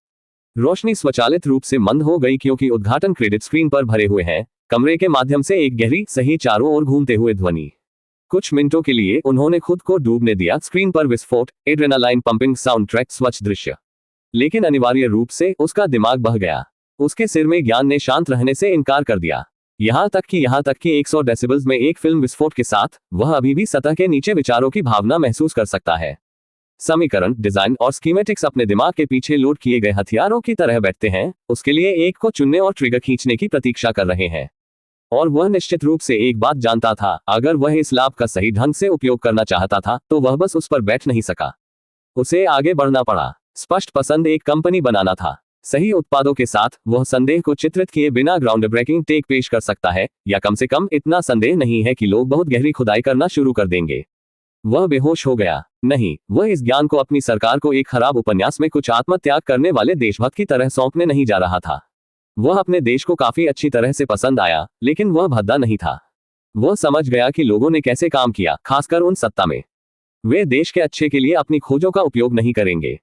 रोशनी स्वचालित रूप से मंद हो गई क्योंकि उद्घाटन क्रेडिट स्क्रीन पर भरे हुए हैं। कमरे के माध्यम से एक गहरी, सही चारों ओर घूमते हुए ध्वनि। कुछ मिनटों के लिए उन्होंने खुद को डूबने दिया। स्क्रीन पर विस्फोट, एड्रेनालाइन पंपिंग साउंड ट्रैक, स्वच्छ दृश्य। लेकिन अनिवार्य रूप से उसका दिमाग बह गया। उसके सिर में ज्ञान ने शांत रहने से इनकार कर दिया। यहाँ तक कि 100 डेसिबल्स में एक फिल्म विस्फोट के साथ वह अभी भी सतह के नीचे विचारों की भावना महसूस कर सकता है। समीकरण, डिजाइन और स्कीमेटिक्स अपने दिमाग के पीछे लोड किए गए हथियारों की तरह बैठते हैं, उसके लिए एक को चुनने और ट्रिगर खींचने की प्रतीक्षा कर रहे हैं। और वह निश्चित रूप से एक बात जानता था, अगर वह इस लाभ का सही ढंग से उपयोग करना चाहता था तो वह बस उस पर बैठ नहीं सका। उसे आगे बढ़ना पड़ा। स्पष्ट पसंद एक कंपनी बनाना था। सही उत्पादों के साथ वह संदेह को चित्रित किए बिना ग्राउंड ब्रेकिंग टेक पेश कर सकता है, या कम से कम इतना संदेह नहीं है कि लोग बहुत गहरी खुदाई करना शुरू कर देंगे। वह बेहोश हो गया। नहीं, वह इस ज्ञान को अपनी सरकार को एक खराब उपन्यास में कुछ आत्मत्याग करने वाले देशभक्त की तरह सौंपने नहीं जा रहा था। वह अपने देश को काफी अच्छी तरह से पसंद आया, लेकिन वह भद्दा नहीं था। वह समझ गया कि लोगों ने कैसे काम किया, खासकर उन सत्ता में। वे देश के अच्छे के लिए अपनी खोजों का उपयोग नहीं करेंगे।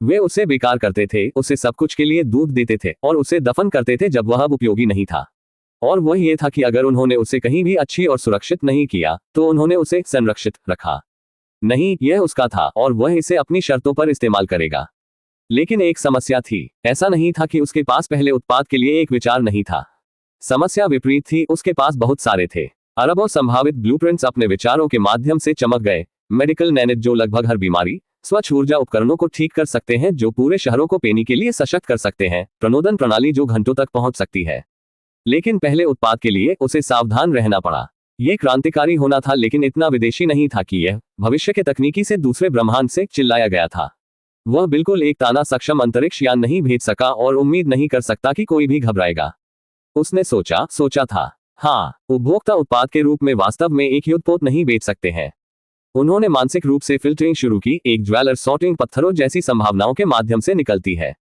वे उसे बेकार करते थे, उसे सब कुछ के लिए दूध देते थे और उसे दफन करते थे जब वह अब उपयोगी नहीं था। और वह ये था कि अगर उन्होंने उसे कहीं भी अच्छी और सुरक्षित नहीं किया तो उन्होंने उसे संरक्षित रखा। नहीं, यह उसका था और वह इसे अपनी शर्तों पर इस्तेमाल करेगा। लेकिन एक समस्या थी। ऐसा नहीं था कि उसके पास पहले उत्पाद के लिए एक विचार नहीं था। समस्या विपरीत थी, उसके पास बहुत सारे थे। अरबों संभावित ब्लूप्रिंट्स अपने विचारों के माध्यम से चमक गए। मेडिकल नैनेट जो लगभग हर बीमारी, स्वच्छ ऊर्जा उपकरणों को ठीक कर सकते हैं जो पूरे शहरों को पेनी के लिए सशक्त कर सकते हैं, प्रणोदन प्रणाली जो घंटों तक पहुंच सकती है। लेकिन पहले उत्पाद के लिए उसे सावधान रहना पड़ा। यह क्रांतिकारी होना था, लेकिन इतना विदेशी नहीं था कि यह भविष्य के तकनीकी से दूसरे ब्रह्मांड से चिल्लाया गया था। वह बिल्कुल एक ताना सक्षम अंतरिक्ष यान नहीं भेज सका और उम्मीद नहीं कर सकता कि कोई भी घबराएगा। उसने सोचा था, हाँ, उपभोक्ता उत्पाद के रूप में वास्तव में एक युद्धपोत नहीं बेच सकते हैं। उन्होंने मानसिक रूप से फिल्टरिंग शुरू की, एक ज्वेलर सॉर्टिंग पत्थरों जैसी संभावनाओं के माध्यम से निकलती है।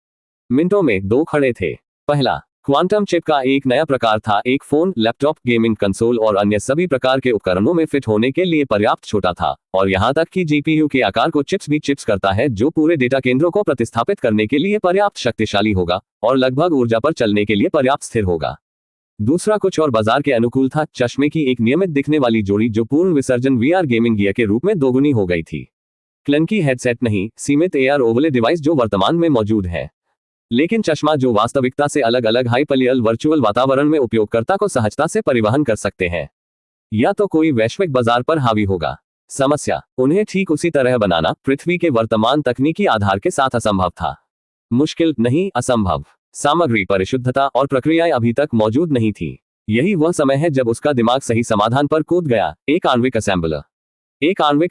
मिनटों में दो खड़े थे। पहला, क्वांटम चिप का एक नया प्रकार था, एक फोन, लैपटॉप, गेमिंग कंसोल और अन्य सभी प्रकार के उपकरणों में फिट होने के लिए पर्याप्त छोटा था, और यहां तक कि जीपीयू के आकार को चिप्स भी चिप्स करता है, जो पूरे डेटा केंद्रों को प्रतिस्थापित करने के लिए पर्याप्त शक्तिशाली होगा और लगभग ऊर्जा पर चलने के लिए पर्याप्त स्थिर होगा। दूसरा कुछ और बाजार के अनुकूल था, चश्मे की एक नियमित दिखने वाली जोड़ी जो पूर्ण विसर्जन वीआर गेमिंग गियर के रूप में दोगुनी हो गई थी। क्लनकी हेडसेट नहीं, सीमित एआर ओवरले डिवाइस जो वर्तमान में मौजूद है, लेकिन चश्मा जो वास्तविकता से अलग अलग हाइपररियल वर्चुअल वातावरण में उपयोगकर्ता को सहजता से परिवहन कर सकते हैं, या तो कोई वैश्विक बाजार पर हावी होगा। समस्या, उन्हें ठीक उसी तरह बनाना पृथ्वी के वर्तमान तकनीकी आधार के साथ असंभव था। मुश्किल नहीं, असंभव। सामग्री, परिशुद्धता और प्रक्रियाएं अभी तक मौजूद नहीं थी। यही वह समय है जब उसका दिमाग सही समाधान पर कूद गया। एक आणविक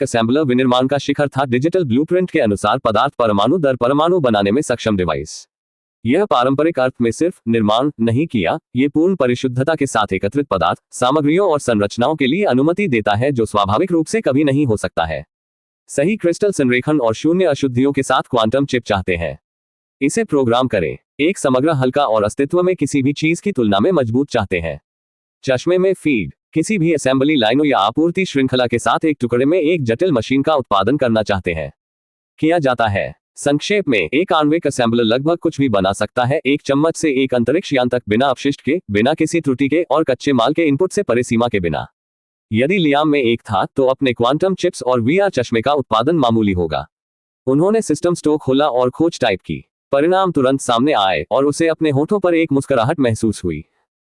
असेंबलर विनिर्माण का शिखर था। डिजिटल ब्लूप्रिंट के अनुसार पदार्थ परमाणु दर परमाणु बनाने में सक्षम डिवाइस। यह पारंपरिक अर्थ में सिर्फ निर्माण नहीं किया, ये पूर्ण परिशुद्धता के साथ एकत्रित पदार्थ, सामग्रियों और संरचनाओं के लिए अनुमति देता है जो स्वाभाविक रूप से कभी नहीं हो सकता है। सही क्रिस्टल संरेखण और शून्य अशुद्धियों के साथ क्वांटम चिप चाहते हैं। इसे प्रोग्राम करें। एक समग्र, हल्का और अस्तित्व में किसी भी चीज की तुलना में मजबूत चाहते हैं। चश्मे में फीड, किसी भी असेंबली लाइनों या आपूर्ति श्रृंखला के साथ एक टुकड़े में एक जटिल मशीन का उत्पादन करना चाहते हैं। किया जाता है। संक्षेप में, एक आणविक असेंबलर लगभग कुछ भी बना सकता है, एक चम्मच से एक अंतरिक्ष यान तक, बिना अपशिष्ट के, बिना किसी त्रुटि के और कच्चे माल के इनपुट से परे सीमा के बिना। यदि लियाम में एक था तो अपने क्वांटम चिप्स और वीआर चश्मे का उत्पादन मामूली होगा। उन्होंने सिस्टम स्टोर खोला और खोज टाइप की। परिणाम तुरंत सामने आए और उसे अपने होठों पर एक मुस्कुराहट महसूस हुई।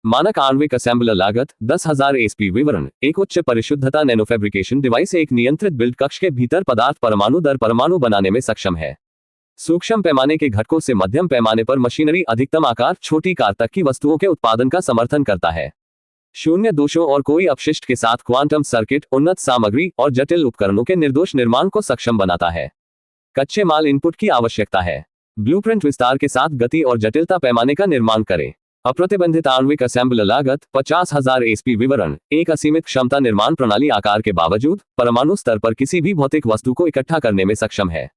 मानक आणविक असेंबलर लागत 10,000 एसपी। विवरण, एक उच्च परिशुद्धता नैनोफैब्रिकेशन डिवाइस एक नियंत्रित बिल्ड कक्ष के भीतर पदार्थ परमाणु दर परमाणु बनाने में सक्षम है। सूक्ष्म पैमाने के घटकों से मध्यम पैमाने पर मशीनरी, अधिकतम आकार, छोटी कार तक की वस्तुओं के उत्पादन का समर्थन करता है। शून्य दोषों और कोई अपशिष्ट के साथ क्वांटम सर्किट, उन्नत सामग्री और जटिल उपकरणों के निर्दोष निर्माण को सक्षम बनाता है। कच्चे माल इनपुट की आवश्यकता है। ब्लूप्रिंट विस्तार के साथ गति और जटिलता पैमाने का निर्माण करें। अप्रतिबंधित आणविक असेंबलर लागत 50,000 एसपी। विवरण, एक असीमित क्षमता निर्माण प्रणाली आकार के बावजूद परमाणु स्तर पर किसी भी भौतिक वस्तु को इकट्ठा करने में सक्षम है।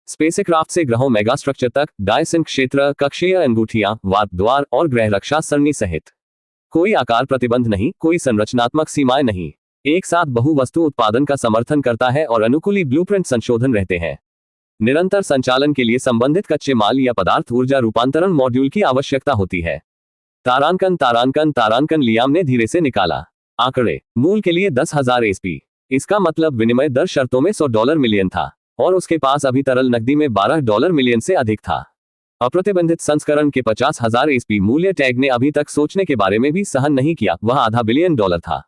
स्पेसक्राफ्ट से ग्रहों, मेगा स्ट्रक्चर तक, डायसेंट क्षेत्र, कक्षीय अंगूठियां, वार्प द्वार और ग्रह रक्षा सरणी सहित कोई आकार प्रतिबंध नहीं, कोई संरचनात्मक सीमाएं नहीं। एक साथ बहु वस्तु उत्पादन का समर्थन करता है और अनुकूली ब्लूप्रिंट संशोधन रहते हैं। निरंतर संचालन के लिए संबंधित कच्चे माल या पदार्थ ऊर्जा रूपांतरण मॉड्यूल की आवश्यकता होती है। तारांकन तारांकन तारांकन लियाम ने धीरे से निकाला। आंकड़े मूल के लिए 10,000 एसपी। इसका मतलब विनिमय दर शर्तों में $100 मिलियन था और उसके पास अभी तरल नकदी में $12 मिलियन से अधिक था। अप्रतिबंधित संस्करण के 50,000 एसपी मूल्य टैग ने अभी तक सोचने के बारे में भी सहन नहीं किया, वह $500 बिलियन था।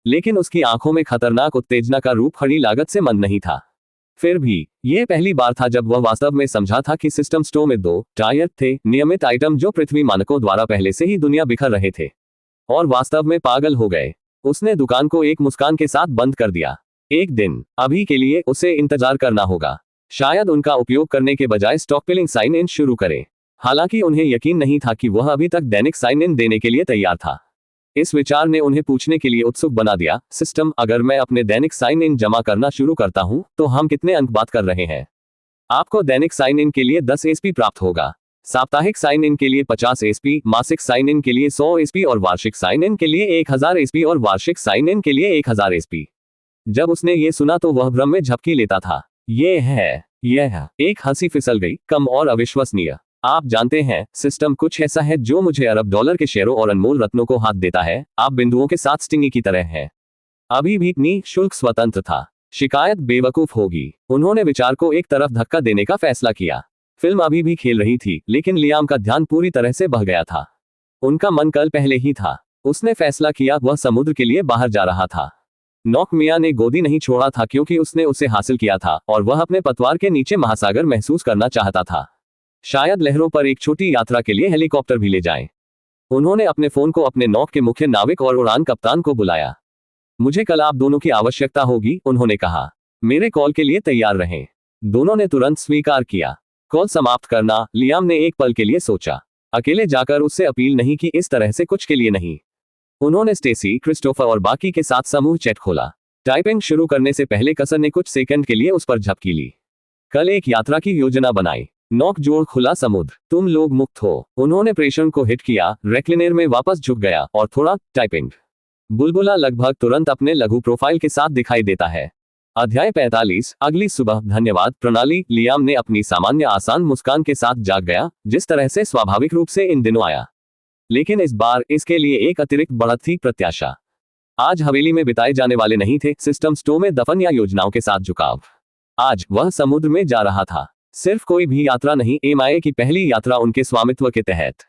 लेकिन उसकी आंखों में खतरनाक उत्तेजना का रूप खड़ी लागत से मंद नहीं था। फिर भी यह पहली बार था जब वह वास्तव में समझा था कि सिस्टम स्टोर में 2 टायर थे, नियमित आइटम जो पृथ्वी मानकों द्वारा पहले से ही दुनिया बिखर रहे थे और वास्तव में पागल हो गए। उसने दुकान को एक मुस्कान के साथ बंद कर दिया। एक दिन अभी के लिए उसे इंतजार करना होगा, शायद उनका उपयोग करने के बजाय स्टॉकपिलिंग साइन इन शुरू करे। हालांकि उन्हें यकीन नहीं था कि वह अभी तक दैनिक साइन इन देने के लिए तैयार था। इस विचार ने उन्हें पूछने के लिए उत्सुक बना दिया, सिस्टम, अगर मैं अपने दैनिक साइन इन जमा करना शुरू करता हूं तो हम कितने अंक बात कर रहे हैं? आपको दैनिक साइन इन के लिए 10 एसपी प्राप्त होगा, साप्ताहिक साइन इन के लिए 50 एसपी, मासिक साइन इन के लिए 100 एसपी और वार्षिक साइन इन के लिए 1000 एसपी और वार्षिक साइन इन के लिए 1000 एसपी। जब उसने ये सुना तो वह भ्रम में झपकी लेता था। यह एक हंसी फिसल गई, कम और अविश्वसनीय। आप जानते हैं, सिस्टम कुछ ऐसा है जो मुझे अरब डॉलर के शेयरों और अनमोल रत्नों को हाथ देता है। आप बिंदुओं के साथ स्टिंगी की तरह हैं। अभी भी निःशुल्क स्वतंत्र था। शिकायत बेवकूफ होगी। उन्होंने विचार को एक तरफ धक्का देने का फैसला किया। फिल्म अभी भी खेल रही थी, लेकिन लियाम का ध्यान पूरी तरह से बह गया था। उनका मन कल पहले ही था। उसने फैसला किया, वह समुद्र के लिए बाहर जा रहा था। नौक मियां ने गोदी नहीं छोड़ा था क्योंकि उसने उसे हासिल किया था और वह अपने पतवार के नीचे महासागर महसूस करना चाहता था। शायद लहरों पर एक छोटी यात्रा के लिए हेलीकॉप्टर भी ले जाएं। उन्होंने अपने फोन को अपने नौक के मुख्य नाविक और उड़ान कप्तान को बुलाया। मुझे कल आप दोनों की आवश्यकता होगी, उन्होंने कहा। मेरे कॉल के लिए तैयार रहें। दोनों ने तुरंत स्वीकार किया। कॉल समाप्त करना, लियाम ने एक पल के लिए सोचा। अकेले जाकर उससे अपील नहीं की, इस तरह से कुछ के लिए नहीं। उन्होंने स्टेसी, क्रिस्टोफर और बाकी के साथ समूह चैट खोला। टाइपिंग शुरू करने से पहले कसर ने कुछ सेकंड के लिए उस पर झपकी ली। कल एक यात्रा की योजना बनाई। नौक जोड़, खुला समुद्र, तुम लोग मुक्त हो। उन्होंने प्रेषण को हिट किया, रेक्लिनेर में वापस झुक गया और थोड़ा टाइपिंग। बुलबुला लगभग तुरंत अपने लघु प्रोफाइल के साथ दिखाई देता है। अध्याय 45, अगली सुबह। धन्यवाद प्रणाली। लियाम ने अपनी सामान्य आसान मुस्कान के साथ जाग गया, जिस तरह से स्वाभाविक रूप से इन दिनों आया। लेकिन इस बार इसके लिए एक अतिरिक्त बढ़त थी, प्रत्याशा। आज हवेली में बिताए जाने वाले नहीं थे सिस्टम स्टोर में दफन या योजनाओं के साथ झुकाव। आज वह समुद्र में जा रहा था। सिर्फ कोई भी यात्रा नहीं, एमआईए की पहली यात्रा उनके स्वामित्व के तहत।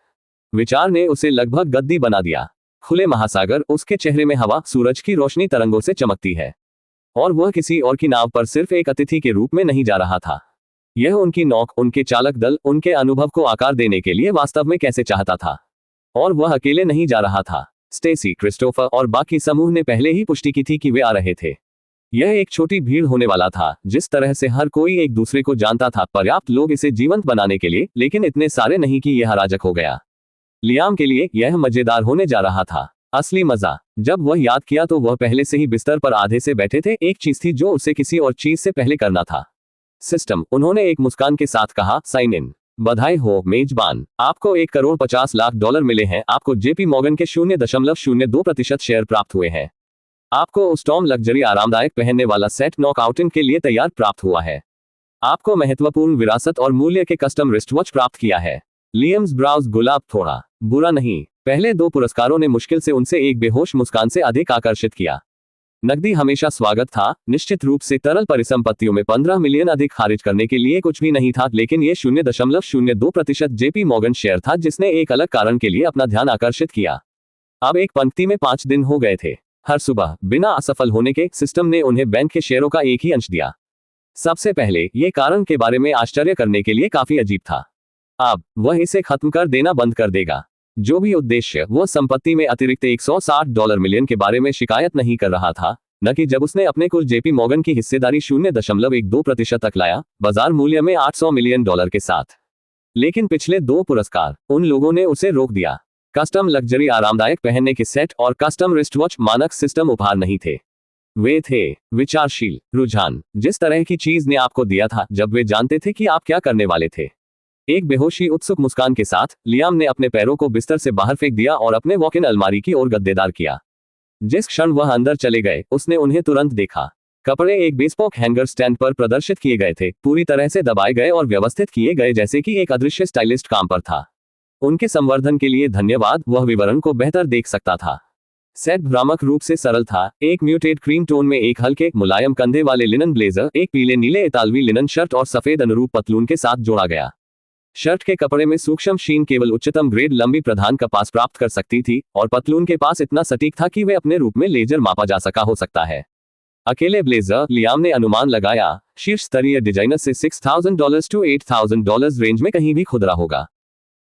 विचार ने उसे लगभग गद्दी बना दिया। खुले महासागर, उसके चेहरे में हवा सूरज की रोशनी तरंगों से चमकती है और वह किसी और की नाव पर सिर्फ एक अतिथि के रूप में नहीं जा रहा था। यह उनकी नौक, उनके चालक दल, उनके अनुभव को आकार देने के लिए वास्तव में कैसे चाहता था। और वह अकेले नहीं जा रहा था। स्टेसी, क्रिस्टोफर और बाकी समूह ने पहले ही पुष्टि की थी कि वे आ रहे थे। यह एक छोटी भीड़ होने वाला था, जिस तरह से हर कोई एक दूसरे को जानता था, पर्याप्त लोग इसे जीवंत बनाने के लिए, लेकिन इतने सारे नहीं कि यह अराजक हो गया। लियाम के लिए यह मजेदार होने जा रहा था। असली मजा, जब वह याद किया तो वह पहले से ही बिस्तर पर आधे से बैठे थे। एक चीज थी जो उसे किसी और चीज से पहले करना था। सिस्टम, उन्होंने एक मुस्कान के साथ कहा। Sign in. बधाई हो मेजबान, आपको $1,50,00,000 मिले हैं। आपको जेपी मॉर्गन के 0.02% शेयर प्राप्त हुए हैं। आपको स्टॉर्म लग्जरी आरामदायक पहनने वाला सेट नॉकआउटिंग के लिए तैयार प्राप्त हुआ है। आपको महत्वपूर्ण विरासत और मूल्य के कस्टम रिस्ट वॉच प्राप्त किया है। लियम्स ब्राउज गुलाब थोड़ा बुरा नहीं। पहले 2 पुरस्कारों ने मुश्किल से उनसे एक बेहोश मुस्कान से अधिक आकर्षित किया। नकदी हमेशा स्वागत था, निश्चित रूप से तरल परिसंपत्तियों में 15 मिलियन अधिक खारिज करने के लिए कुछ भी नहीं था, लेकिन ये 0.02% जेपी मॉर्गन शेयर था जिसने एक अलग कारण के लिए अपना ध्यान आकर्षित किया। अब एक पंक्ति में 5 दिन हो गए थे। हर सुबह, बिना असफल होने के, सिस्टम ने उन्हें बैंक के शेयरों का एक ही अंश दिया। सबसे पहले, ये कारण के बारे में आश्चर्य करने के लिए काफी अजीब था। अब वह इसे खत्म कर देना बंद कर देगा। जो भी उद्देश्य, वह संपत्ति में अतिरिक्त $160 मिलियन के बारे में शिकायत नहीं कर रहा था, न कि जब उसने अपने कुल जेपी मॉर्गन की हिस्सेदारी 0.12% तक लाया, बाजार मूल्य में $800 मिलियन के साथ। लेकिन पिछले 2 पुरस्कार, उन लोगों ने उसे रोक दिया। कस्टम लग्जरी आरामदायक पहनने के सेट और कस्टम रिस्ट वॉच मानक सिस्टम उपहार नहीं थे। वे थे विचारशील रुझान, जिस तरह की चीज ने आपको दिया था जब वे जानते थे कि आप क्या करने वाले थे। एक बेहोशी उत्सुक मुस्कान के साथ, लियाम ने अपने पैरों को बिस्तर से बाहर फेंक दिया और अपने वॉक इन अलमारी की ओर गद्देदार किया। जिस क्षण वह अंदर चले गए, उसने उन्हें तुरंत देखा। कपड़े एक बेस्पोक हैंगर स्टैंड पर प्रदर्शित किए गए थे, पूरी तरह से दबाए गए और व्यवस्थित किए गए जैसे कि एक अदृश्य स्टाइलिस्ट काम पर था। उनके संवर्धन के लिए धन्यवाद। वह विवरण को बेहतर देख सकता था। सेट भ्रामक रूप से सरल था। एक म्यूटेड क्रीम टोन में एक हल्के मुलायम कंधे वाले लिनन ब्लेजर, एक पीले नीले इतालवी लिनन शर्ट और सफेद अनुरूप पतलून के साथ जोड़ा गया। शर्ट के कपड़े में सूक्ष्म शीन केवल उच्चतम ग्रेड लंबी प्रधान कपास प्राप्त कर सकती थी और पतलून के पास इतना सटीक था कि वे अपने रूप में लेजर मापा जा सका हो सकता है। अकेले ब्लेजर, लियाम ने अनुमान लगाया, शीर्ष स्तरीय डिजाइनर से $6,000 to $8,000 रेंज में कहीं भी खुदरा होगा।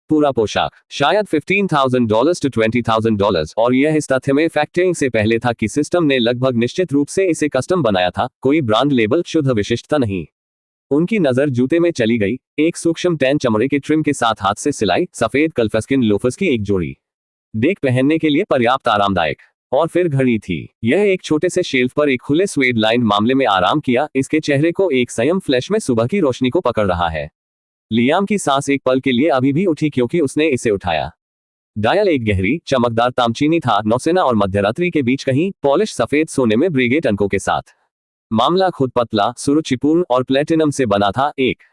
पूरा पोशाक शायद $15,000 to $20,000, और यह इस तथ्य में फैक्टरिंग से पहले था कि सिस्टम ने लगभग निश्चित रूप से इसे कस्टम बनाया था, कोई ब्रांड लेबल, शुद्ध विशिष्टता नहीं। उनकी नजर जूते में चली गई, एक सूक्ष्म टैन चमड़े के ट्रिम के साथ हाथ से सिलाई सफेद कल्फस्किन लोफर्स की एक जोड़ी, डेक पहनने के लिए पर्याप्त आरामदायक। और फिर घड़ी थी। यह एक छोटे से शेल्फ पर एक खुले स्वेड लाइन मामले में आराम किया, इसके चेहरे को एक संयम फ्लैश में सुबह की रोशनी को पकड़ रहा है। लियाम की सांस एक पल के लिए अभी भी उठी क्योंकि उसने इसे उठाया। डायल एक गहरी चमकदार तामचीनी था, नौसेना और मध्यरात्रि के बीच कहीं, पॉलिश सफेद सोने में ब्रिगेड अंकों के साथ। मामला खुद पतला, सुरुचिपूर्ण और प्लेटिनम से बना था। एक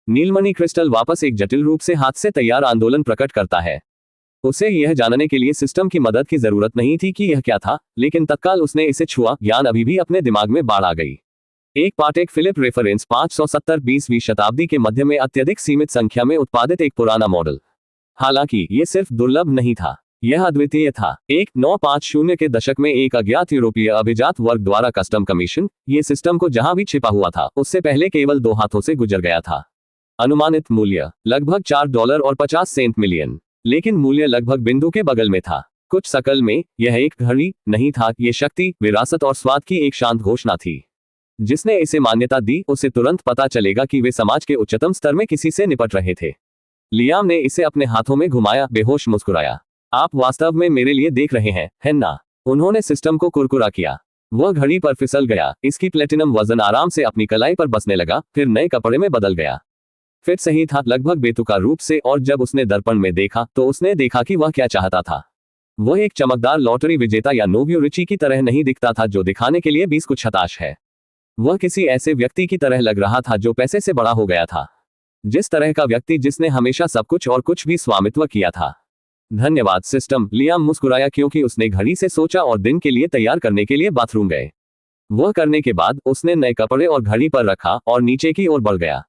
नीलमणि क्रिस्टल वापस एक जटिल रूप से हाथ से तैयार आंदोलन प्रकट करता है। उसे यह जानने के लिए सिस्टम की मदद की जरूरत नहीं थी कि यह क्या था, लेकिन तत्काल उसने इसे छुआ, ज्ञान अभी भी अपने दिमाग में बाढ़ आ गई। एक पाटेक फिलिप रेफरेंस 570 20वीं शताब्दी के मध्य में अत्यधिक सीमित संख्या में उत्पादित एक पुराना मॉडल। हालांकि यह सिर्फ दुर्लभ नहीं था, यह अद्वितीय था। 1950 के दशक में एक अज्ञात यूरोपीय अभिजात वर्ग द्वारा कस्टम कमीशन, ये सिस्टम को जहां भी छिपा हुआ था उससे पहले केवल 2 हाथों से गुजर गया था। अनुमानित मूल्य लगभग $4.50 मिलियन, लेकिन मूल्य लगभग बिंदु के बगल में था। कुछ शकल में यह एक घड़ी नहीं था, यह शक्ति, विरासत और स्वाद की एक शांत घोषणा थी। जिसने इसे मान्यता दी उसे तुरंत पता चलेगा कि वे समाज के उच्चतम स्तर में किसी से निपट रहे थे। लियाम ने इसे अपने हाथों में घुमाया, बेहोश मुस्कुराया। आप वास्तव में मेरे लिए देख रहे हैं, है ना? उन्होंने सिस्टम को कुरकुरा किया। वह घड़ी पर फिसल गया, इसकी प्लेटिनम वजन आराम से अपनी कलाई पर बसने लगा, फिर नए कपड़े में बदल गया। फिट सही था, लगभग बेतुका रूप से, और जब उसने दर्पण में देखा तो उसने देखा कि वह क्या चाहता था। वह एक चमकदार लॉटरी विजेता या नोवियो रिची की तरह नहीं दिखता था जो दिखाने के लिए 20 कुछ हताश है। वह किसी ऐसे व्यक्ति की तरह लग रहा था जो पैसे से बड़ा हो गया था, जिस तरह का व्यक्ति जिसने हमेशा सब कुछ और कुछ भी स्वामित्व किया था। धन्यवाद सिस्टम, लियाम मुस्कुराया क्योंकि उसने घड़ी से सोचा और दिन के लिए तैयार करने के लिए बाथरूम गए। वह करने के बाद उसने नए कपड़े और घड़ी पर रखा और नीचे की ओर बढ़ गया।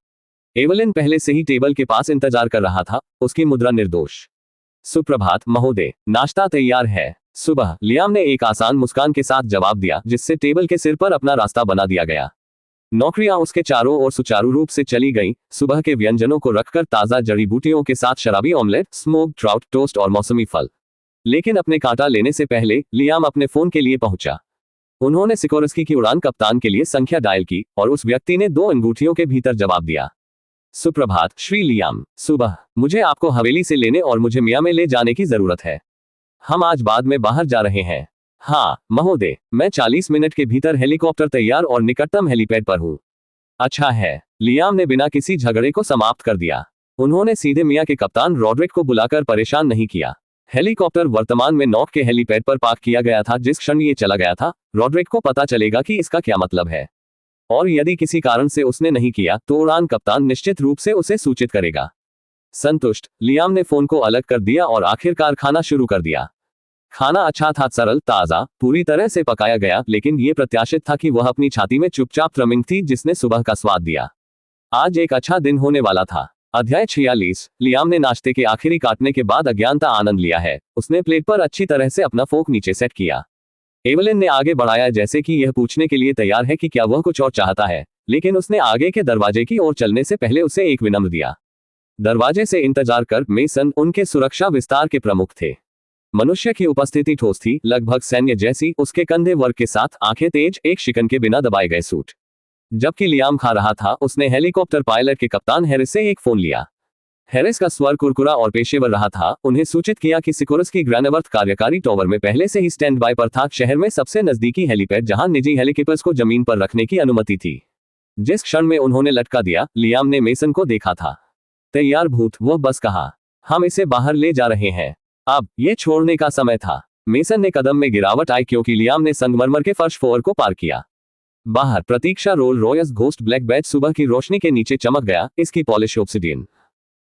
एवलिन पहले से ही टेबल के पास इंतजार कर रहा था, उसकी मुद्रा निर्दोष। सुप्रभात महोदय, नाश्ता तैयार है। सुबह, लियाम ने एक आसान मुस्कान के साथ जवाब दिया, जिससे टेबल के सिर पर अपना रास्ता बना दिया गया। नौकरियां उसके चारों ओर सुचारू रूप से चली गईं, सुबह के व्यंजनों को रखकर ताजा जड़ी बूटियों के साथ शराबी ऑमलेट, स्मोक्ड ट्राउट, टोस्ट और मौसमी फल। लेकिन अपने कांटा लेने से पहले लियाम अपने फोन के लिए पहुंचा। उन्होंने सिकोरस्की की उड़ान कप्तान के लिए संख्या डायल की और उस व्यक्ति ने 2 अंगूठियों के भीतर जवाब दिया। सुप्रभात श्री लियाम, सुबह, मुझे आपको हवेली से लेने और मुझे मियामी ले जाने की जरूरत है। हम आज बाद में बाहर जा रहे हैं। हाँ महोदय, मैं 40 मिनट के भीतर हेलीकॉप्टर तैयार और निकटतम हेलीपैड पर हूँ। अच्छा है, लियाम ने बिना किसी झगड़े को समाप्त कर दिया। उन्होंने सीधे मियां के कप्तान रॉड्रिक को बुलाकर परेशान नहीं किया। हेलीकॉप्टर वर्तमान में नॉक के हेलीपैड पर पार्क किया गया था। जिस क्षण ये चला गया था, रॉड्रिक को पता चलेगा कि इसका क्या मतलब है, और यदि किसी कारण से उसने नहीं किया तो उड़ान कप्तान निश्चित रूप से उसे सूचित करेगा। संतुष्ट, लियाम ने फोन को अलग कर दिया और आखिरकार खाना शुरू कर दिया। खाना अच्छा था, सरल, ताजा, पूरी तरह से पकाया गया, लेकिन यह प्रत्याशित था कि वह अपनी छाती में चुपचाप त्रमिंग थी जिसने सुबह का स्वाद दिया। आज एक अच्छा दिन होने वाला था। अध्याय 46। लियाम ने नाश्ते के आखिरी काटने के बाद अज्ञानता आनंद लिया है। उसने प्लेट पर अच्छी तरह से अपना फोक नीचे सेट किया। एवलिन ने आगे बढ़ाया जैसे कि यह पूछने के लिए तैयार है कि क्या वह कुछ और चाहता है, लेकिन उसने आगे के दरवाजे की ओर चलने से पहले उसे एक विनम्र दिया। दरवाजे से इंतजार कर। मेसन उनके सुरक्षा विस्तार के प्रमुख थे। मनुष्य की उपस्थिति ठोस थी, लगभग सैन्य जैसी, उसके कंधे वर्ग के साथ, आंखें तेज, एक शिकन के बिना दबाए गए सूट। जबकि लियाम खा रहा था, उसने हेलीकॉप्टर पायलट के कप्तान हैरिस से एक फोन लिया। हैरिस का स्वर कुरकुरा और पेशेवर रहा था। उन्हें सूचित किया कि सिकोरस्की ग्रैनवर्थ कार्यकारी टावर में पहले से ही स्टैंड बाय पर था, शहर में सबसे नजदीकी हेलीपैड जहां निजी हेलीकॉप्टर्स को जमीन पर रखने की अनुमति थी। जिस क्षण में उन्होंने लटका दिया, लियाम ने मेसन को देखा था। तैयार भूत, वह बस कहा। हम इसे बाहर ले जा रहे हैं। अब ये छोड़ने का समय था। मेसन ने कदम में गिरावट आई क्योंकि लियाम ने संगमरमर के फर्श फ्लोर को पार किया। बाहर प्रतीक्षा Rolls Royce Ghost Black Badge सुबह की रोशनी के नीचे चमक गया, इसकी पॉलिश ऑब्सिडियन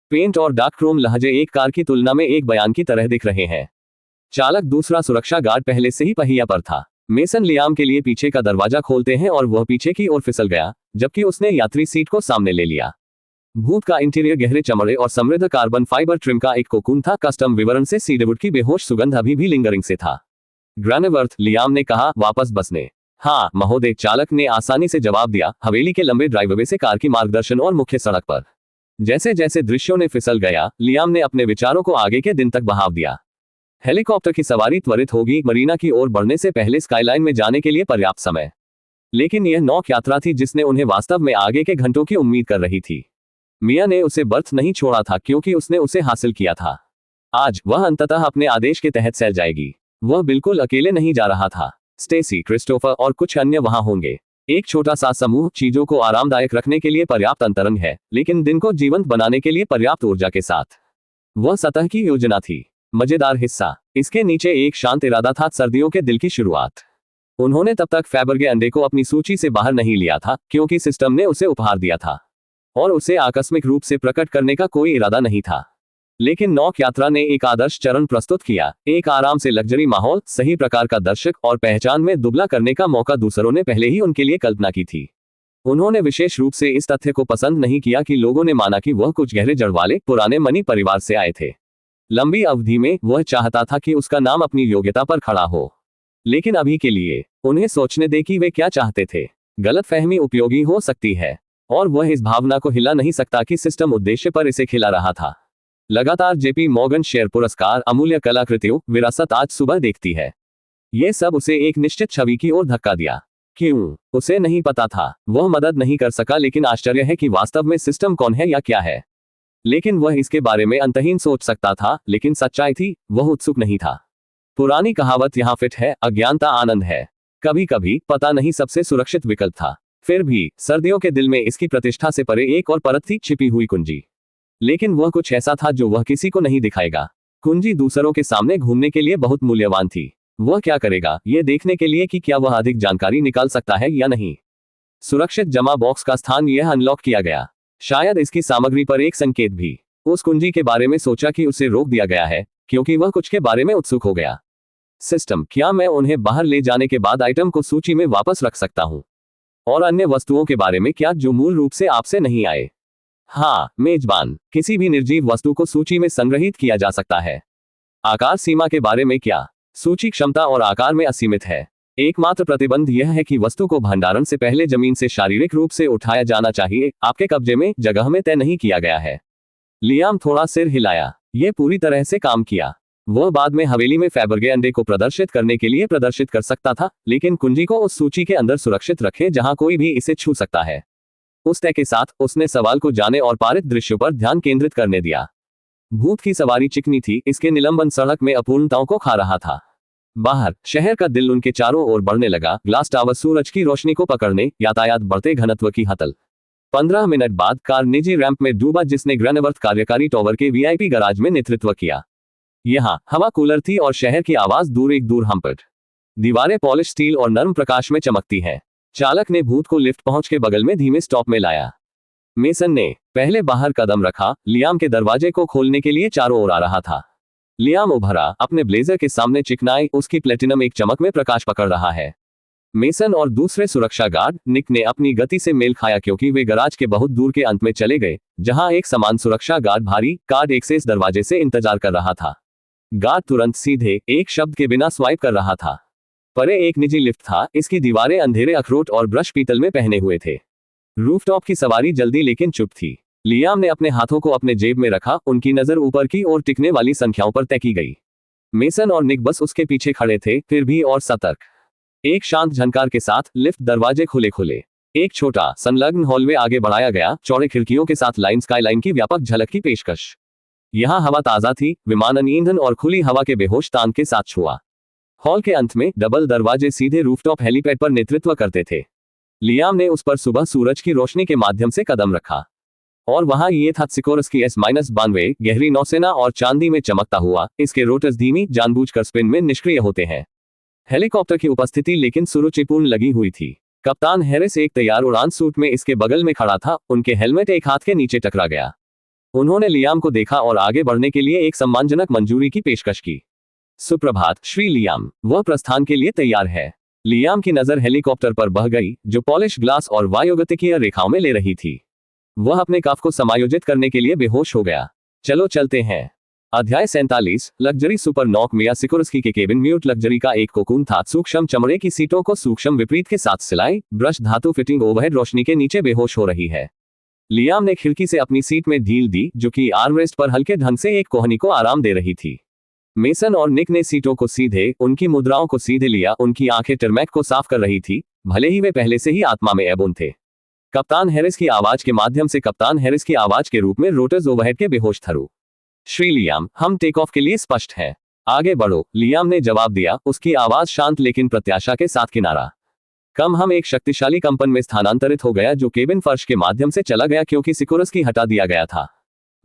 पेंट और डार्क क्रोम लहजे एक कार की तुलना में एक बयान की तरह दिख रहे हैं। चालक दूसरा सुरक्षा गार्ड पहले से ही पहिया पर था। मेसन लियाम के लिए पीछे का दरवाजा खोलते हैं और वह पीछे की ओर फिसल गया, जबकि उसने यात्री सीट को सामने ले लिया। भूत का इंटीरियर गहरे चमड़े और समृद्ध कार्बन फाइबर ट्रिम का एक कोकून था। कस्टम विवरण से सीडवुड की बेहोश सुगंध अभी भी लिंगरिंग से था। ग्रेनवर्थ, लियाम ने कहा, वापस बसने। हाँ महोदय, चालक ने आसानी से जवाब दिया, हवेली के लंबे ड्राइववे से कार की मार्गदर्शन और मुख्य सड़क पर। जैसे जैसे दृश्यों ने फिसल गया, लियाम ने अपने विचारों को आगे के दिन तक बहाव दिया। हेलीकॉप्टर की सवारी त्वरित होगी, मरीना की ओर बढ़ने से पहले स्काईलाइन में जाने के लिए पर्याप्त समय। लेकिन यह नौक यात्रा थी जिसने उन्हें वास्तव में आगे के घंटों की उम्मीद कर रही थी। मिया ने उसे बर्थ नहीं छोड़ा था क्योंकि उसने उसे हासिल किया था। आज वह अंततः अपने आदेश के तहत सैर जाएगी। वह बिल्कुल अकेले नहीं जा रहा था। स्टेसी, क्रिस्टोफर और कुछ अन्य वहां होंगे। एक छोटा सा समूह चीजों को आरामदायक रखने के लिए पर्याप्त अंतरंग है, लेकिन दिन को जीवंत बनाने के लिए पर्याप्त ऊर्जा के साथ। वह सतह की योजना थी। मजेदार हिस्सा, इसके नीचे एक शांत इरादा था, सर्दियों के दिल की शुरुआत। उन्होंने तब तक फैबर के अंडे को अपनी सूची से बाहर नहीं लिया था क्योंकि सिस्टम ने उसे उपहार दिया था और उसे आकस्मिक रूप से प्रकट करने का कोई इरादा नहीं था। लेकिन नौक यात्रा ने एक आदर्श चरण प्रस्तुत किया, एक आराम से लग्जरी माहौल, सही प्रकार का दर्शक और पहचान में दुबला करने का मौका दूसरों ने पहले ही उनके लिए कल्पना की थी। उन्होंने विशेष रूप से इस तथ्य को पसंद नहीं किया कि लोगों ने माना कि वह कुछ गहरे जड़ वाले पुराने मनी परिवार से आए थे। लंबी अवधि में वह चाहता था कि उसका नाम अपनी योग्यता पर खड़ा हो। लेकिन अभी के लिए उन्हें सोचने दे कि वे क्या चाहते थे। गलतफहमी उपयोगी हो सकती है और वह इस भावना को हिला नहीं सकता कि सिस्टम उद्देश्य पर इसे खिला रहा था। लगातार जेपी मॉर्गन शेयर पुरस्कार, अमूल्य कलाकृतियों, विरासत आज सुबह देखती है। यह सब उसे एक निश्चित छवि की ओर धक्का दिया। क्यों? उसे नहीं पता था। वह मदद नहीं कर सका, लेकिन आश्चर्य है कि वास्तव में सिस्टम कौन है या क्या है। लेकिन वह इसके बारे में अंतहीन सोच सकता था, लेकिन सच्चाई थी, वह उत्सुक नहीं था। पुरानी कहावत यहाँ फिट है, अज्ञानता आनंद है। कभी कभी पता नहीं सबसे सुरक्षित विकल्प था। फिर भी सर्दियों के दिल में इसकी प्रतिष्ठा से परे एक और परत थी, छिपी हुई कुंजी। लेकिन वह कुछ ऐसा था जो वह किसी को नहीं दिखाएगा। कुंजी दूसरों के सामने घूमने के लिए बहुत मूल्यवान थी। वह क्या करेगा, यह देखने के लिए कि क्या वह अधिक जानकारी निकाल सकता है या नहीं। सुरक्षित जमा बॉक्स का स्थान यह अनलॉक किया गया। शायद इसकी सामग्री पर एक संकेत भी। उस कुंजी के बारे में सोचा कि उसे रोक दिया गया है क्योंकि वह कुछ के बारे में उत्सुक हो गया। सिस्टम, क्या मैं उन्हें बाहर ले जाने के बाद आइटम को सूची में वापस रख सकता हूं? और अन्य वस्तुओं के बारे में क्या जो मूल रूप से आपसे नहीं आए? हाँ, मेजबान, किसी भी निर्जीव वस्तु को सूची में संग्रहित किया जा सकता है। आकार सीमा के बारे में क्या? सूची क्षमता और आकार में असीमित है। एकमात्र प्रतिबंध यह है कि वस्तु को भंडारण से पहले जमीन से शारीरिक रूप से उठाया जाना चाहिए, आपके कब्जे में जगह में तय नहीं किया गया है। लियाम थोड़ा सिर हिलाया। यह पूरी तरह से काम किया। वह बाद में हवेली में फैबर के अंडे को प्रदर्शित करने के लिए प्रदर्शित कर सकता था, लेकिन कुंजी को उस सूची के अंदर सुरक्षित रखे जहां कोई भी इसे छू सकता है। उस तय के साथ उसने सवाल को जाने और पारित दृश्यों पर ध्यान केंद्रित करने दिया। भूत की सवारी चिकनी थी, इसके निलंबन सड़क में अपूर्णताओं को खा रहा था। बाहर शहर का दिल उनके चारों ओर बढ़ने लगा। ग्लास टावर सूरज की रोशनी को पकड़ने, यातायात बढ़ते घनत्व की हतल। 15 मिनट बाद कार निजी रैंप में डूबा जिसने ग्रेनवर्थ कार्यकारी टावर के वीआईपी गराज में नेतृत्व किया। यहाँ हवा कूलर थी और शहर की आवाज दूर एक दूर हम्पट। दीवारें पॉलिश स्टील और नर्म प्रकाश में चमकती हैं। चालक ने भूत को लिफ्ट पहुंच के बगल में धीमे स्टॉप में लाया। मेसन ने पहले बाहर कदम रखा। लियाम के दरवाजे को खोलने के लिए चारों ओर आ रहा था। लियाम उभरा, अपने ब्लेजर के सामने चिकनाई, उसकी प्लेटिनम एक चमक में प्रकाश पकड़ रहा है। मेसन और दूसरे सुरक्षा गार्ड, निक ने अपनी गति से मेल खाया क्योंकि वे गराज के बहुत दूर के अंत में चले गए, जहां एक समान सुरक्षा गार्ड भारी कार्ड एक्सेस दरवाजे से इंतजार कर रहा था। गार्ड तुरंत सीधे, एक शब्द के बिना स्वाइप कर रहा था। परे एक निजी लिफ्ट था, इसकी दीवारें अंधेरे अखरोट और ब्रश पीतल में पहने हुए थे। रूफटॉप की सवारी जल्दी लेकिन चुप थी। लियाम ने अपने हाथों को अपने जेब में रखा, उनकी नजर ऊपर की ओर टिकने वाली संख्याओं पर तय की गई। मेसन और निक बस उसके पीछे खड़े थे, फिर भी और सतर्क। एक शांत झनकार के साथ लिफ्ट दरवाजे खुले। एक छोटा संलग्न हॉलवे आगे बढ़ाया गया, चौड़े खिड़कियों के साथ लाइन स्काईलाइन की व्यापक झलक की पेशकश। यहाँ हवा ताजा थी, विमानन ईंधन और खुली हवा के बेहोश तान के साथ छुआ। हॉल के अंत में डबल दरवाजे सीधे रूफटॉप हेलीपैड पर नेतृत्व करते थे। लियाम ने उस पर सुबह सूरज की रोशनी के माध्यम से कदम रखा और वहां ये था सिकोरस्की S-92 गहरी नौसेना और चांदी में चमकता हुआ। इसके रोटर्स धीमी, जानबूझकर स्पिन में निष्क्रिय होते हैं। हेलीकॉप्टर की उपस्थिति लेकिन सुरुचिपूर्ण लगी हुई थी। कप्तान हैरिस एक तैयार उड़ान सूट में इसके बगल में खड़ा था, उनके हेलमेट एक हाथ के नीचे टकरा गया। उन्होंने लियाम को देखा और आगे बढ़ने के लिए एक सम्मानजनक मंजूरी की पेशकश की। सुप्रभात श्री लियाम, वह प्रस्थान के लिए तैयार है। लियाम की नजर हेलीकॉप्टर पर बह गई, जो पॉलिश ग्लास और वायुगतिकीय रेखाओं में ले रही थी। वह अपने कफ को समायोजित करने के लिए बेहोश हो गया। चलो चलते हैं। अध्याय 47। लग्जरी सुपरनॉक मिया सिकोर्स्की के केबिन म्यूट लग्जरी का एक कोकून था। सूक्ष्म चमड़े की सीटों को सूक्ष्म विपरीत के साथ सिलाई, ब्रश धातु फिटिंग ओवरहेड रोशनी के नीचे बेहोश हो रही है। लियाम ने खिड़की से अपनी सीट में ढील दी, जो कि आर्मरेस्ट पर हल्के ढंग से एक कोहनी को आराम दे रही थी। मेसन और निक ने सीटों को सीधे, उनकी मुद्राओं को सीधे लिया। उनकी आंखें टर्मैक को साफ कर रही थी, भले ही वे पहले से ही आत्मा में एबोन थे। कप्तान हैरिस की आवाज के माध्यम से कप्तान हैरिस की आवाज के रूप में रोटर्स ओवरहेड के बेहोश थरू। श्री लियाम, हम टेक ऑफ के लिए स्पष्ट हैं। आगे बढ़ो, लियाम ने जवाब दिया, उसकी आवाज शांत लेकिन प्रत्याशा के साथ किनारा कम। हम एक शक्तिशाली कंपन में स्थानांतरित हो गया जो केबिन फर्श के माध्यम से चला गया क्योंकि सिकोर्स्की हटा दिया गया था।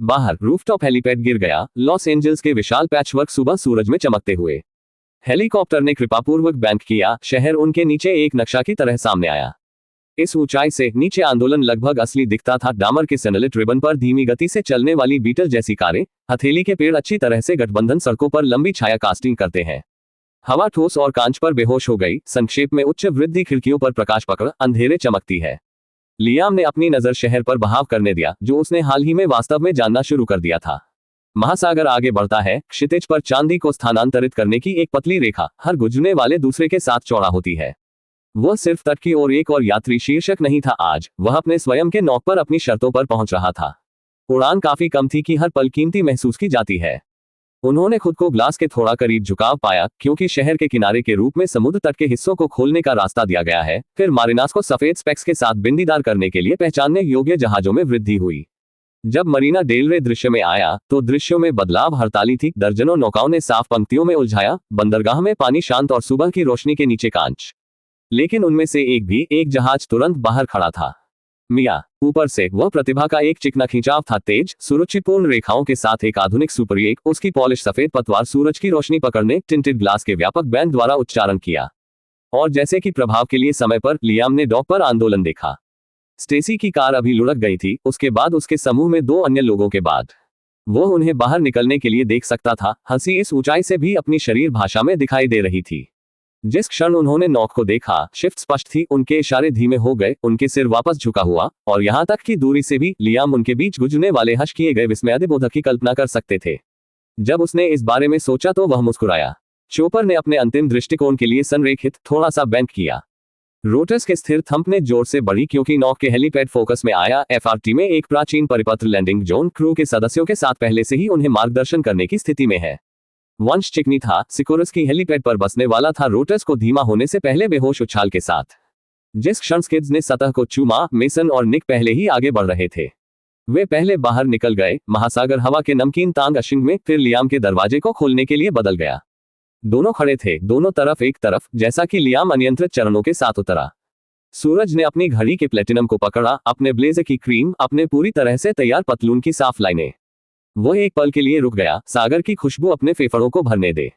बाहर रूफटॉप हेलीपैड गिर गया, लॉस एंजल्स के विशाल पैचवर्क सुबह सूरज में चमकते हुए। हेलीकॉप्टर ने कृपापूर्वक बैंक किया, शहर उनके नीचे एक नक्शा की तरह सामने आया। इस ऊंचाई से नीचे आंदोलन लगभग असली दिखता था। डामर के सनलिट रिबन पर धीमी गति से चलने वाली बीटल जैसी कारें, हथेली के पेड़ अच्छी तरह से गठबंधन सड़कों पर लंबी छाया कास्टिंग करते हैं। हवा ठोस और कांच पर बेहोश हो गई। संक्षेप में उच्च वृद्धि खिड़कियों पर प्रकाश पकड़ अंधेरे चमकती है। लियाम ने अपनी नजर शहर पर बहाव करने दिया, जो उसने हाल ही में वास्तव में जानना शुरू कर दिया था। महासागर आगे बढ़ता है, क्षितिज पर चांदी को स्थानांतरित करने की एक पतली रेखा हर गुजरने वाले दूसरे के साथ चौड़ा होती है। वह सिर्फ तट की ओर एक और यात्री शीर्षक नहीं था। आज वह अपने स्वयं के नौक पर अपनी शर्तों पर पहुंच रहा था। उड़ान काफी कम थी कि हर पल कीमती महसूस की जाती है। उन्होंने खुद को ग्लास के थोड़ा करीब झुकाव पाया, क्योंकि शहर के किनारे के रूप में समुद्र तट के हिस्सों को खोलने का रास्ता दिया गया है। फिर मारिनास को सफेद स्पेक्स के साथ बिंदीदार करने के लिए पहचानने योग्य जहाजों में वृद्धि हुई। जब मरीना डेल रे दृश्य में आया तो दृश्यों में बदलाव हड़ताली थी। दर्जनों नौकाओं ने साफ पंक्तियों में उलझाया। बंदरगाह में पानी शांत और सुबह की रोशनी के नीचे कांच। लेकिन उनमें से एक जहाज तुरंत बाहर खड़ा था। मिया, ऊपर से वह प्रतिभा का एक चिकना खिंचाव था। तेज सुरुचिपूर्ण रेखाओं के साथ एक आधुनिक सुपरएक, उसकी पॉलिश सफेद पतवार सूरज की रोशनी पकड़ने टिंटेड ग्लास के व्यापक बैंड द्वारा उच्चारण किया। और जैसे कि प्रभाव के लिए समय पर, लियाम ने डॉक पर आंदोलन देखा। स्टेसी की कार अभी लुढ़क गई थी, उसके बाद उसके समूह में 2 अन्य लोगों के बाद। वो उन्हें बाहर निकलने के लिए देख सकता था। हंसी इस ऊंचाई से भी अपनी शरीर भाषा में दिखाई दे रही थी। जिस क्षण उन्होंने नॉक को देखा, शिफ्ट स्पष्ट थी। उनके इशारे धीमे हो गए, उनके सिर वापस झुका हुआ, और यहां तक कि दूरी से भी लियाम उनके बीच गुजरने वाले हश किए गए विस्मयादिबोधक की कल्पना कर सकते थे। जब उसने इस बारे में सोचा तो वह मुस्कुराया। चोपर ने अपने अंतिम दृष्टिकोण के लिए संरेखित थोड़ा सा बैंक किया। रोटर्स के स्थिर थंपने जोर से बढ़ी क्योंकि नॉक के हेलीपैड फोकस में आया। एफआरटी में एक प्राचीन परिपत्र लैंडिंग जोन क्रू के सदस्यों के साथ पहले से ही उन्हें मार्गदर्शन करने की स्थिति में है। वंश चिकनी था, सिकोर्स्की हेलीपैड पर बसने वाला था। रोटर्स को धीमा होने से पहले बेहोश उछाल के साथ। जिस क्षण स्किड्स ने सतह को चूमा, मेसन और निक पहले ही आगे बढ़ रहे थे। वे पहले बाहर निकल गए। महासागर हवा के नमकीन तांग अशिंग में फिर लियाम के दरवाजे को खोलने के लिए बदल गया। दोनों खड़े थे, दोनों तरफ एक तरफ, जैसा कि लियाम अनियंत्रित चरणों के साथ उतरा। सूरज ने अपनी घड़ी के प्लेटिनम को पकड़ा, अपने ब्लेजर की क्रीम, अपने पूरी तरह से तैयार पतलून की साफ लाइनें। वह एक पल के लिए रुक गया, सागर की खुशबू अपने फेफड़ों को भरने दे।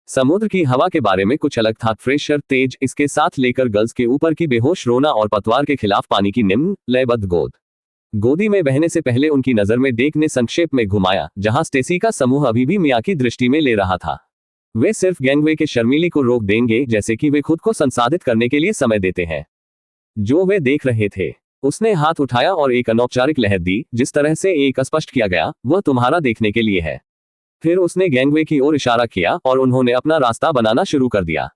समुद्र की हवा के बारे में कुछ अलग था, फ्रेशर, तेज, इसके साथ लेकर गल्स के ऊपर की बेहोश रोना और पतवार के खिलाफ पानी की निम्न लयबद्ध गोद। गोदी में बहने से पहले उनकी नजर में डेक ने संक्षेप में घुमाया, जहां स्टेसी का समूह अभी भी मिया की दृष्टि में ले रहा था। वे सिर्फ गैंगवे के शर्मीली को रोक देंगे, जैसे कि वे खुद को संसाधित करने के लिए समय देते हैं। जो वे देख रहे थे। उसने हाथ उठाया और एक अनौपचारिक लहर दी, जिस तरह से एक स्पष्ट किया गया, वह तुम्हारा देखने के लिए है। फिर उसने गैंगवे की ओर इशारा किया और उन्होंने अपना रास्ता बनाना शुरू कर दिया।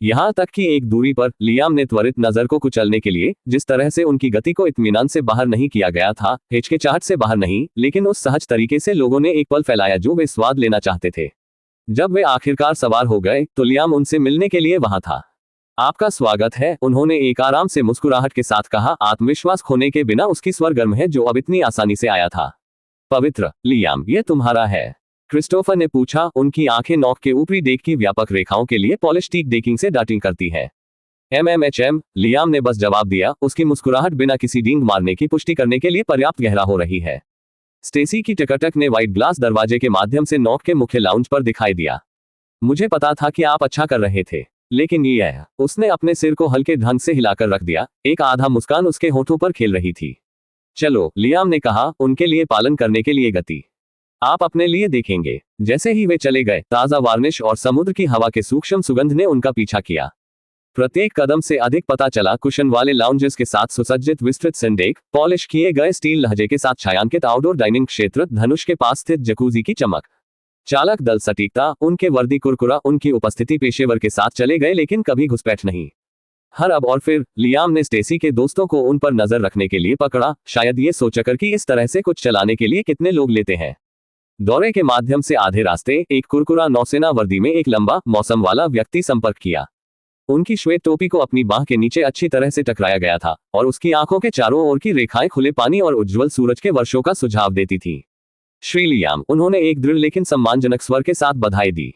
यहां तक कि एक दूरी पर लियाम ने त्वरित नजर को कुचलने के लिए, जिस तरह से उनकी गति को इत्मीनान से बाहर नहीं किया गया था, हिचकिचाहट से बाहर नहीं, लेकिन उस सहज तरीके से लोगों ने एक पल फैलाया जो वे स्वाद लेना चाहते थे। जब वे आखिरकार सवार हो गए तो लियाम उनसे मिलने के लिए वहां था। आपका स्वागत है, उन्होंने एक आराम से मुस्कुराहट के साथ कहा, आत्मविश्वास खोने के बिना उसकी स्वर गर्म है जो अब इतनी आसानी से आया था। पवित्र, लियाम, यह तुम्हारा है? क्रिस्टोफर ने पूछा, उनकी आंखें नॉक के ऊपरी डेक की व्यापक रेखाओं के लिए पॉलिश टीक डेकिंग से डाटिंग करती है। एमएमएचएम, लियाम ने बस जवाब दिया, उसकी मुस्कुराहट बिना किसी डींग मारने की पुष्टि करने के लिए पर्याप्त गहरा हो रही है। स्टेसी की टकटक ने व्हाइट ग्लास दरवाजे के माध्यम से नॉक के मुख्य लाउंज पर दिखाई दिया। मुझे पता था कि आप अच्छा कर रहे थे, लेकिन यह, उसने अपने सिर को हल्के ढंग से हिलाकर रख दिया, एक आधा मुस्कान उसके होठों पर खेल रही थी। चलो, लियाम ने कहा, उनके लिए पालन करने के लिए गति आप अपने लिए देखेंगे। जैसे ही वे चले गए, ताजा वार्निश और समुद्र की हवा के सूक्ष्म सुगंध ने उनका पीछा किया। प्रत्येक कदम से अधिक पता चला कुशन वाले लाउंजेस के साथ सुसज्जित विस्तृत सिंडेक, पॉलिश किए गए स्टील लहजे के साथ छायांकित आउटडोर डाइनिंग क्षेत्र, धनुष के पास स्थित जकूजी की चमक, चालक दल सटीकता, उनके वर्दी कुरकुरा, उनकी उपस्थिति पेशेवर के साथ चले गए लेकिन कभी घुसपैठ नहीं। हर अब और फिर लियाम ने स्टेसी के दोस्तों को उन पर नजर रखने के लिए पकड़ा, शायद ये सोचकर कि इस तरह से कुछ चलाने के लिए कितने लोग लेते हैं। दौरे के माध्यम से आधे रास्ते एक कुरकुरा नौसेना वर्दी में एक लंबा मौसम वाला व्यक्ति संपर्क किया। उनकी श्वेत टोपी को अपनी बाह के नीचे अच्छी तरह से टकराया गया था और उसकी आंखों के चारों ओर की रेखाएं खुले पानी और उज्ज्वल सूरज के वर्षों का सुझाव देती थी। श्री लियाम, उन्होंने एक दृढ़ लेकिन सम्मानजनक स्वर के साथ बधाई दी।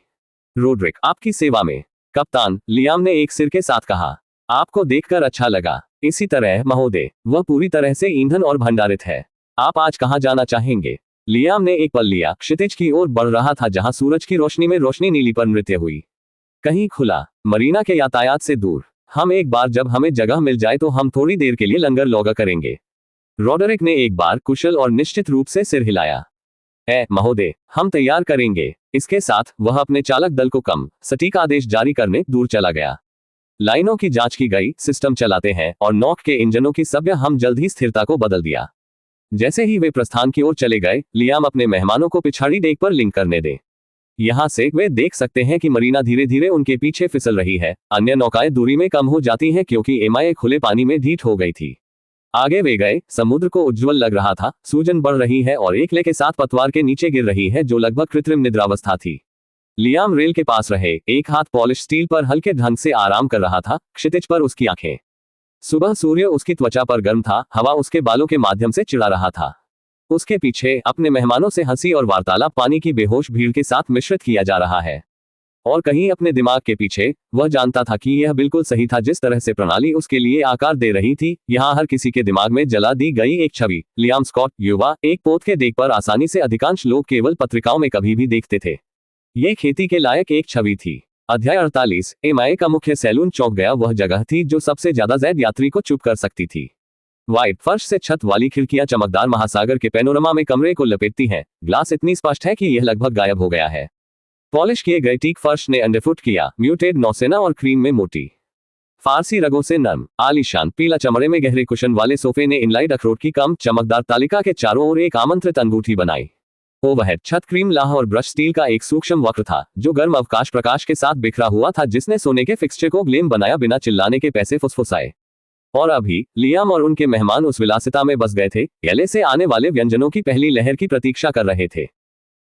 रोड्रिक, आपकी सेवा में। कप्तान, लियाम ने एक सिर के साथ कहा। आपको देखकर अच्छा लगा। इसी तरह महोदय, वह पूरी तरह से ईंधन और भंडारित है। आप आज कहां जाना चाहेंगे? लियाम ने एक पल लिया। क्षितिज की ओर बढ़ रहा था जहां सूरज की रोशनी में रोशनी नीली पर नृत्य हुई। कहीं खुला, मरीना के यातायात से दूर। हम एक बार जब हमें जगह मिल जाए तो हम थोड़ी देर के लिए लंगर लौगा करेंगे। रोडरिक ने एक बार कुशल और निश्चित रूप से सिर हिलाया। महोदय, हम तैयार करेंगे। इसके साथ वह अपने चालक दल को कम सटीक आदेश जारी करने दूर चला गया। लाइनों की जांच की गई, सिस्टम चलाते हैं और नौक के इंजनों की सभ्य हम जल्द ही स्थिरता को बदल दिया। जैसे ही वे प्रस्थान की ओर चले गए, लियाम अपने मेहमानों को पिछाड़ी डेक पर लिंक करने दे। यहां से वे देख सकते हैं कि मरीना धीरे धीरे उनके पीछे फिसल रही है। अन्य नौकाएं दूरी में कम हो जाती हैं क्योंकि एमआई खुले पानी में ढीठ हो गई थी। आगे वे गए, समुद्र को उज्ज्वल लग रहा था, सूजन बढ़ रही है और एक ले के साथ पतवार के नीचे गिर रही है जो लगभग कृत्रिम निद्रावस्था थी। लियाम रेल के पास रहे, एक हाथ पॉलिश स्टील पर हल्के ढंग से आराम कर रहा था, क्षितिज पर उसकी आंखें। सुबह सूर्य उसकी त्वचा पर गर्म था, हवा उसके बालों के माध्यम से चिढ़ा रहा था। उसके पीछे अपने मेहमानों से हंसी और वार्तालाप पानी की बेहोश भीड़ के साथ मिश्रित किया जा रहा है। और कहीं अपने दिमाग के पीछे वह जानता था कि यह बिल्कुल सही था जिस तरह से प्रणाली उसके लिए आकार दे रही थी। यहाँ हर किसी के दिमाग में जला दी गई एक छवि। लियाम स्कॉट, युवा, एक पोत के डेक पर आसानी से अधिकांश लोग केवल पत्रिकाओं में कभी भी देखते थे। ये खेती के लायक एक छवि थी। अध्याय 48। एमआई का मुख्य सैलून चौंक गया। वह जगह थी जो सबसे ज्यादा जैद यात्री को चुप कर सकती थी। व्हाइट फर्श से छत वाली खिड़कियां चमकदार महासागर के पैनोरमा में कमरे को लपेटती हैं। ग्लास इतनी स्पष्ट है कि यह लगभग गायब हो गया है। पॉलिश किए गए टीक फर्श ने अंडरफुट किया, म्यूटेड नौसेना और क्रीम में मोटी फारसी रगों से नर्म आलीशान पीला चमड़े में गहरे कुशन वाले सोफे ने इनलाइट अखरोट की कम चमकदार तालिका के चारों ओर एक आमंत्रित अंगूठी बनाई। ओवरहेड छत क्रीम लाह और ब्रश स्टील का एक सूक्ष्म वक्र था जो गर्म अवकाश प्रकाश के साथ बिखरा हुआ था, जिसने सोने के फिक्सचर को ग्लेम बनाया बिना चिल्लाने के पैसे फुसफुसाए। और अभी लियाम और उनके मेहमान उस विलासिता में बस गए थे। एले से आने वाले व्यंजनों की पहली लहर की प्रतीक्षा कर रहे थे।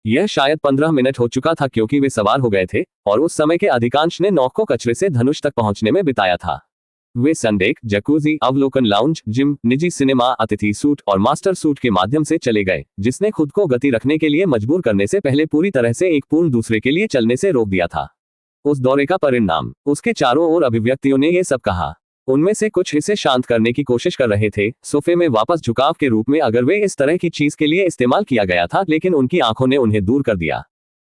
यह शायद 15 मिनट हो चुका था क्योंकि वे सवार हो गए थे और उस समय के अधिकांश ने नौक को कचरे से धनुष तक पहुंचने में बिताया था। वे संडेक, जकूजी, अवलोकन लाउंज, जिम, निजी सिनेमा, अतिथि सूट और मास्टर सूट के माध्यम से चले गए, जिसने खुद को गति रखने के लिए मजबूर करने से पहले पूरी तरह से एक पूर्ण दूसरे के लिए चलने से रोक दिया था। उस दौरे का परिणाम। उसके चारों ओर अभिव्यक्तियों ने यह सब कहा। उनमें से कुछ इसे शांत करने की कोशिश कर रहे थे, सोफे में वापस झुकाव के रूप में अगर वे इस तरह की चीज के लिए इस्तेमाल किया गया था, लेकिन उनकी आंखों ने उन्हें दूर कर दिया।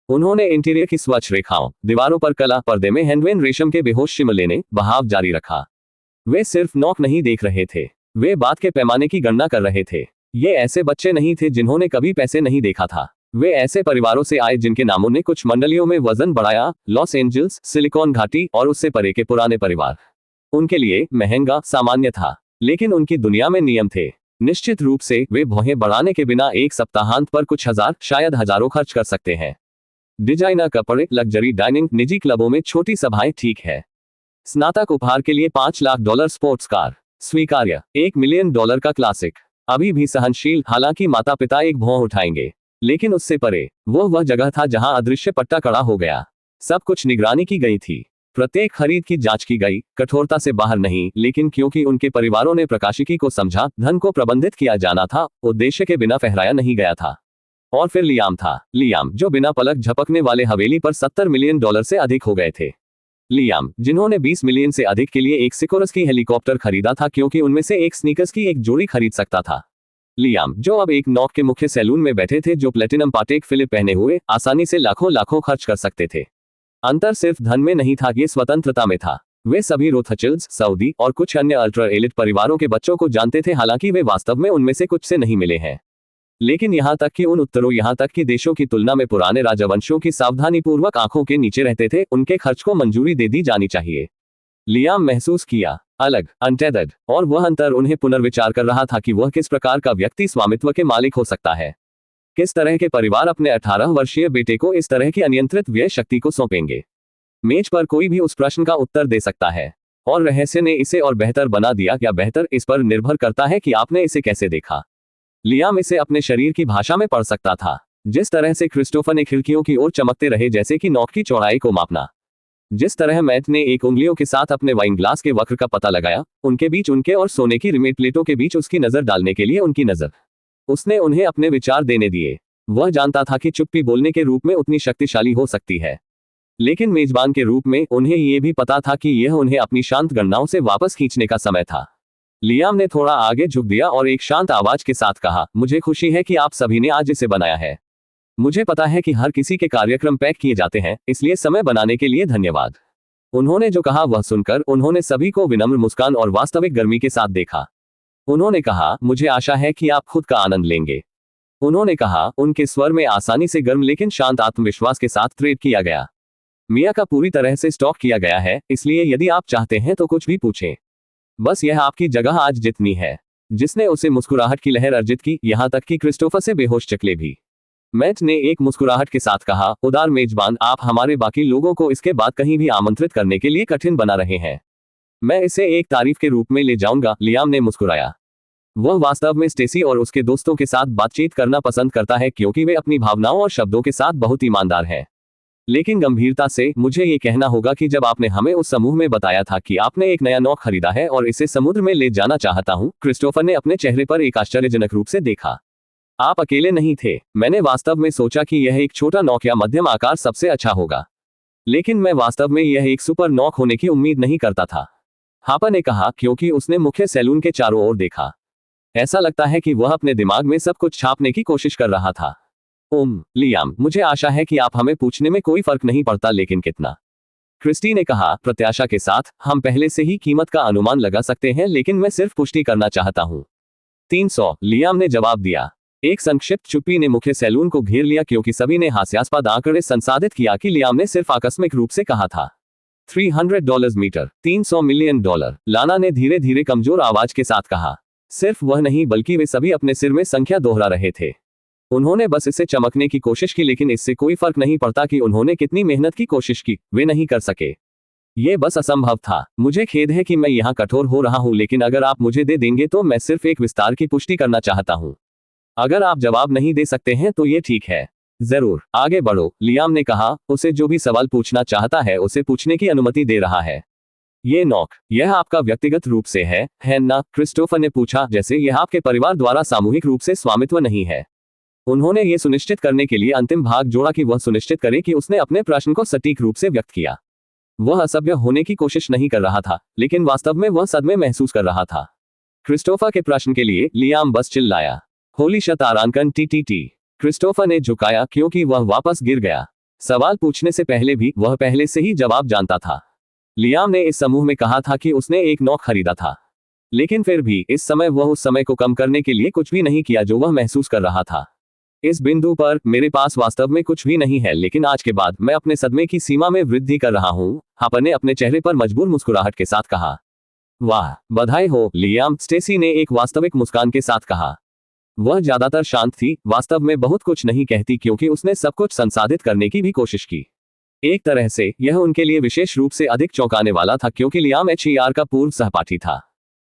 उन्होंने इंटीरियर की स्वच्छ रेखाओं, दीवारों पर कला, पर्दे में हैंडवेन रेशम के बेहोश शिमले ने बहाव जारी रखा। वे सिर्फ नौक नहीं देख रहे थे, वे बात के पैमाने की गणना कर रहे थे। ये ऐसे बच्चे नहीं थे जिन्होंने कभी पैसे नहीं देखा था। वे ऐसे परिवारों से आए जिनके नामों ने कुछ मंडलियों में वजन बढ़ाया, लॉस एंजल्स, सिलिकॉन घाटी और उससे परे के पुराने परिवार। उनके लिए महंगा सामान्य था, लेकिन उनकी दुनिया में नियम थे। निश्चित रूप से वे भौहें बढ़ाने के बिना एक सप्ताहांत पर कुछ हजार, शायद हजारों खर्च कर सकते हैं। डिजाइनर कपड़े, लग्जरी डाइनिंग, निजी क्लबों में छोटी सभाएं, ठीक है। स्नातक उपहार के लिए $5 लाख स्पोर्ट्स कार स्वीकार्य। $1 मिलियन का क्लासिक अभी भी सहनशील, हालांकि माता पिता एक भौं उठाएंगे। लेकिन उससे परे वह जगह था जहां अदृश्य पट्टा कड़ा हो गया। सब कुछ निगरानी की गई थी, प्रत्येक खरीद की जांच की गई, कठोरता से बाहर नहीं, लेकिन क्योंकि उनके परिवारों ने प्रकाशिकी को समझा, धन को प्रबंधित किया जाना था, उद्देश्य के बिना फहराया नहीं गया था। और फिर लियाम था, लियाम जो बिना पलक झपकने वाले हवेली पर $70 मिलियन से अधिक हो गए थे। लियाम जिन्होंने 20 मिलियन से अधिक के लिए एक सिकोरस की हेलीकॉप्टर खरीदा था क्योंकि उनमें से एक स्नीकर्स की एक जोड़ी खरीद सकता था। लियाम जो अब एक नौक के मुख्य सैलून में बैठे थे, जो प्लेटिनम पाटेक फिलिप पहने हुए आसानी से लाखों लाखों खर्च कर सकते थे। अंतर सिर्फ धन में नहीं था, ये स्वतंत्रता में था। वे सभी रोथस्चिल्ड्स, सऊदी और कुछ अन्य अल्ट्रा एलिट परिवारों के बच्चों को जानते थे, हालांकि वे वास्तव में उनमें से कुछ से नहीं मिले हैं। लेकिन यहाँ तक कि उन उत्तरों, यहाँ तक कि देशों की तुलना में पुराने राजवंशों की सावधानीपूर्वक आंखों के नीचे रहते थे, उनके खर्च को मंजूरी दे दी जानी चाहिए। लियाम महसूस किया अलग, अनटेथर्ड, और वह अंतर उन्हें पुनर्विचार कर रहा था कि वह किस प्रकार का व्यक्ति स्वामित्व के मालिक हो सकता है। किस तरह के परिवार अपने 18 वर्षीय बेटे को इस तरह की अनियंत्रित व्यय शक्ति को सौंपेंगे। मेज पर कोई भी उस प्रश्न का उत्तर दे सकता है, और रहस्य ने इसे और बेहतर बना दिया। क्या बेहतर, इस पर निर्भर करता है कि आपने इसे कैसे देखा। लियाम इसे अपने शरीर की भाषा में पढ़ सकता था। जिस तरह से क्रिस्टोफर ने खिड़कियों की ओर चमकते रहे जैसे कि नोक की चौड़ाई को मापना, जिस तरह मैट ने एक उंगलियों के साथ अपने वाइन ग्लास के वक्र का पता लगाया, उनके बीच उनके और सोने की रिमेट प्लेटों के बीच उसकी नजर डालने के लिए उनकी नजर, उसने उन्हें अपने विचार देने दिए। वह जानता था कि चुप्पी बोलने के रूप में उतनी शक्तिशाली हो सकती है, लेकिन मेजबान के रूप में उन्हें यह भी पता था कि यह उन्हें अपनी शांत गणनाओं से वापस खींचने का समय था। लियाम ने थोड़ा आगे झुक दिया और एक शांत आवाज के साथ कहा, मुझे खुशी है कि आप सभी ने आज इसे बनाया है। मुझे पता है कि हर किसी के कार्यक्रम पैक किए जाते हैं, इसलिए समय बनाने के लिए धन्यवाद। उन्होंने जो कहा वह सुनकर उन्होंने सभी को विनम्र मुस्कान और वास्तविक गर्मी के साथ देखा। उन्होंने कहा, मुझे आशा है कि आप खुद का आनंद लेंगे। उन्होंने कहा, उनके स्वर में आसानी से गर्म लेकिन शांत आत्मविश्वास के साथ ट्रेड किया गया। मिया का पूरी तरह से स्टॉक किया गया है, इसलिए यदि आप चाहते हैं तो कुछ भी पूछें। बस यह आपकी जगह आज जितनी है। जिसने उसे मुस्कुराहट की लहर अर्जित की, यहां तक कि क्रिस्टोफर से बेहोश चकले भी। मैट ने एक मुस्कुराहट के साथ कहा, उदार मेजबान, आप हमारे बाकी लोगों को इसके बाद कहीं भी आमंत्रित करने के लिए कठिन बना रहे हैं। मैं इसे एक तारीफ के रूप में ले जाऊंगा। लियाम ने मुस्कुराया। वह वास्तव में स्टेसी और उसके दोस्तों के साथ बातचीत करना पसंद करता है क्योंकि वे अपनी भावनाओं और शब्दों के साथ बहुत ईमानदार हैं। लेकिन गंभीरता से मुझे ये कहना होगा कि जब आपने हमें उस समूह में बताया था कि आपने एक नया नौक खरीदा है और इसे समुद्र में ले जाना चाहता हूं, क्रिस्टोफर ने अपने चेहरे पर एक आश्चर्यजनक रूप से देखा। आप अकेले नहीं थे। मैंने वास्तव में सोचा कि यह एक छोटा नौक या मध्यम आकार सबसे अच्छा होगा, लेकिन मैं वास्तव में यह एक सुपर नौक होने की उम्मीद नहीं करता था, हापर ने कहा, क्योंकि उसने मुख्य सैलून के चारों ओर देखा। ऐसा लगता है कि वह अपने दिमाग में सब कुछ छापने की कोशिश कर रहा था। लियाम, मुझे आशा है कि आप हमें पूछने में कोई फर्क नहीं पड़ता, लेकिन कितना? क्रिस्टी ने कहा, प्रत्याशा के साथ, हम पहले से ही कीमत का अनुमान लगा सकते हैं, लेकिन मैं सिर्फ पुष्टि करना चाहता हूं। 300, लियाम ने जवाब दिया। एक संक्षिप्त चुप्पी ने मुख्य सैलून को घेर लिया क्योंकि सभी ने हास्यास्पद आंकड़े संसाधित किया कि लियाम ने सिर्फ आकस्मिक रूप से कहा था। $300 मीटर, $300 मिलियन। लाना ने धीरे धीरे कमजोर आवाज के साथ कहा। सिर्फ वह नहीं बल्कि वे सभी अपने सिर में संख्या दोहरा रहे थे। उन्होंने बस इसे चमकने की कोशिश की, लेकिन इससे कोई फर्क नहीं पड़ता कि उन्होंने कितनी मेहनत की कोशिश की, वे नहीं कर सके। ये बस असंभव था। मुझे खेद है कि मैं यहाँ कठोर हो रहा हूँ, लेकिन अगर आप मुझे दे देंगे तो मैं सिर्फ एक विस्तार की पुष्टि करना चाहता हूँ। अगर आप जवाब नहीं दे सकते हैं तो ये ठीक है। जरूर, आगे बढ़ो, लियाम ने कहा। उसे जो भी सवाल पूछना चाहता है उसे पूछने की अनुमति दे रहा है। ये नौक, यह आपका व्यक्तिगत रूप से है ना? क्रिस्टोफर ने पूछा, जैसे यह आपके परिवार द्वारा सामूहिक रूप से स्वामित्व नहीं है। उन्होंने ये सुनिश्चित करने के लिए अंतिम भाग जोड़ा कि वह सुनिश्चित करे कि उसने अपने प्रश्न को सटीक रूप से व्यक्त किया। वह असभ्य होने की कोशिश नहीं कर रहा था, लेकिन वास्तव में वह सदमे महसूस कर रहा था। क्रिस्टोफर के प्रश्न के लिए लियाम बस चिल्लाया, होली शतारांकन टी। क्रिस्टोफर ने झुकाया क्योंकि वह वापस गिर गया। सवाल पूछने से पहले भी वह पहले से ही जवाब जानता था। लियाम ने इस समूह में कहा था कि उसने एक नौक खरीदा था, लेकिन फिर भी इस समय वह उस समय को कम करने के लिए कुछ भी नहीं किया जो वह महसूस कर रहा था। इस बिंदु पर मेरे पास वास्तव में कुछ भी नहीं है, लेकिन आज के बाद मैं अपने सदमे की सीमा में वृद्धि कर रहा हूँ, हापर ने अपने चेहरे पर मजबूर मुस्कुराहट के साथ कहा। वाह, बधाई हो लियाम, स्टेसी ने एक वास्तविक मुस्कान के साथ कहा। वह ज्यादातर शांत थी, वास्तव में बहुत कुछ नहीं कहती क्योंकि उसने सब कुछ संसाधित करने की भी कोशिश की। एक तरह से यह उनके लिए विशेष रूप से अधिक चौंकाने वाला था क्योंकि लियाम HER का पूर्व सहपाठी था।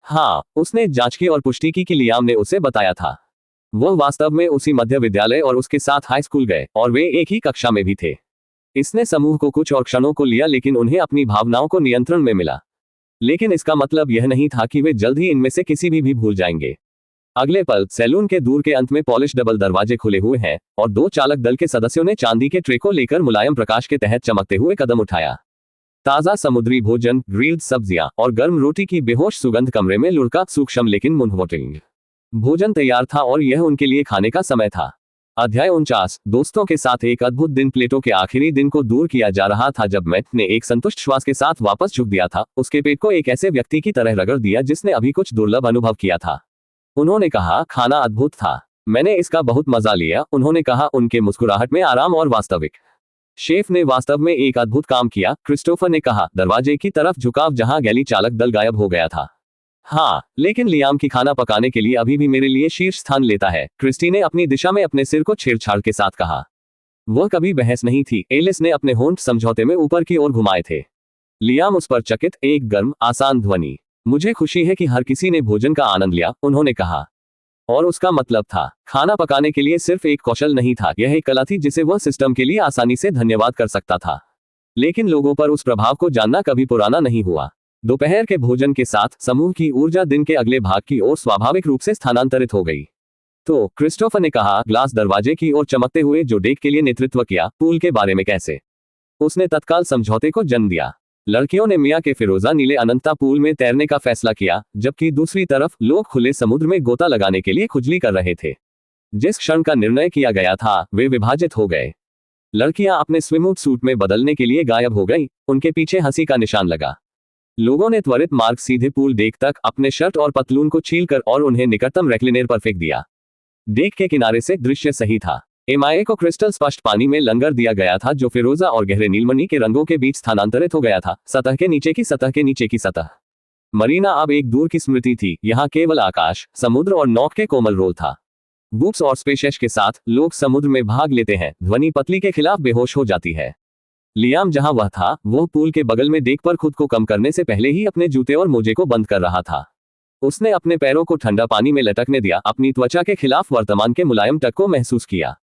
हाँ, उसने जांच की और पुष्टि की कि लियाम ने उसे बताया था। वह वास्तव में उसी मध्य विद्यालय और उसके साथ हाई स्कूल गए और वे एक ही कक्षा में भी थे। इसने समूह को कुछ और क्षणों को लिया, लेकिन उन्हें अपनी भावनाओं को नियंत्रण में मिला। लेकिन इसका मतलब यह नहीं था कि वे जल्द ही इनमें से किसी भी भूल जाएंगे। अगले पल सैलून के दूर के अंत में पॉलिश डबल दरवाजे खुले हुए हैं और दो चालक दल के सदस्यों ने चांदी के ट्रे को लेकर मुलायम प्रकाश के तहत चमकते हुए कदम उठाया। ताजा समुद्री भोजन, ग्रिल्ड सब्जियां और गर्म रोटी की बेहोश सुगंध कमरे में लुढ़का। सूक्ष्म लेकिन मुंहवोटिंग भोजन तैयार था और यह उनके लिए खाने का समय था। अध्याय 49। दोस्तों के साथ एक अद्भुत दिन। प्लेटो के आखिरी दिन को दूर किया जा रहा था जब मैट ने एक संतुष्ट श्वास के साथ वापस झुक दिया था, उसके पेट को एक ऐसे व्यक्ति की तरह रगड़ दिया जिसने अभी कुछ दुर्लभ अनुभव किया था। उन्होंने कहा, खाना अद्भुत था, मैंने इसका बहुत मजा लिया। उन्होंने कहा, उनके मुस्कुराहट में आराम और वास्तविक। शेफ ने वास्तव में एक अद्भुत काम किया, क्रिस्टोफर ने कहा, दरवाजे की तरफ झुकाव जहां गैली चालक दल गायब हो गया था। हाँ, लेकिन लियाम की खाना पकाने के लिए अभी भी मेरे लिए शीर्ष स्थान लेता है, क्रिस्टी ने अपनी दिशा में अपने सिर को छेड़छाड़ के साथ कहा। वह कभी बहस नहीं थी। एलिस ने अपने होंठ समझौते में ऊपर की ओर घुमाए थे। लियाम उस पर चकित, एक गर्म, आसान ध्वनि। मुझे खुशी है कि हर किसी ने भोजन का आनंद लिया, उन्होंने कहा। और उसका मतलब था, खाना पकाने के लिए सिर्फ एक कौशल नहीं था, यह एक कला थी जिसे वह सिस्टम के लिए आसानी से धन्यवाद कर सकता था। लेकिन लोगों पर उस प्रभाव को जानना कभी पुराना नहीं हुआ। दोपहर के भोजन के साथ समूह की ऊर्जा दिन के अगले भाग की ओर स्वाभाविक रूप से स्थानांतरित हो गई। तो क्रिस्टोफर ने कहा, ग्लास दरवाजे की ओर चमकते हुए, जो डेक के लिए नेतृत्व किया, पूल के बारे में कैसे? उसने तत्काल समझौते को जन्म दिया। लड़कियों ने मिया के फिरोजा नीले अनंता पूल में तैरने का फैसला किया, जबकि दूसरी तरफ लोग खुले समुद्र में गोता लगाने के लिए खुजली कर रहे थे। जिस क्षण का निर्णय किया गया था, वे विभाजित हो गए। लड़कियां अपने स्विमसूट सूट में बदलने के लिए गायब हो गई, उनके पीछे हंसी का निशान लगा। लोगों ने त्वरित मार्ग सीधे पूल डेक तक अपने शर्ट और पतलून को छीलकर और उन्हें निकटतम रेक्लिनेर पर फेंक दिया। डेक के किनारे से दृश्य सही था। एमआईए को क्रिस्टल स्पष्ट पानी में लंगर दिया गया था, जो फिरोजा और गहरे नीलमणि के रंगों के बीच स्थानांतरित हो गया था, सतह के नीचे की सतह के नीचे की सतह। मरीना अब एक दूर की स्मृति थी, यहाँ केवल आकाश, समुद्र और नौक के कोमल रोल था। बुक्स और स्पेशेस के साथ लोग समुद्र में भाग लेते हैं, ध्वनि पतली के खिलाफ बेहोश हो जाती है। लियाम जहां वह था, वह पूल के बगल में डेक पर खुद को कम करने से पहले ही अपने जूते और मोजे को बंद कर रहा था। उसने अपने पैरों को ठंडा पानी में लटकने दिया, अपनी त्वचा के खिलाफ वर्तमान के मुलायम टक को महसूस किया।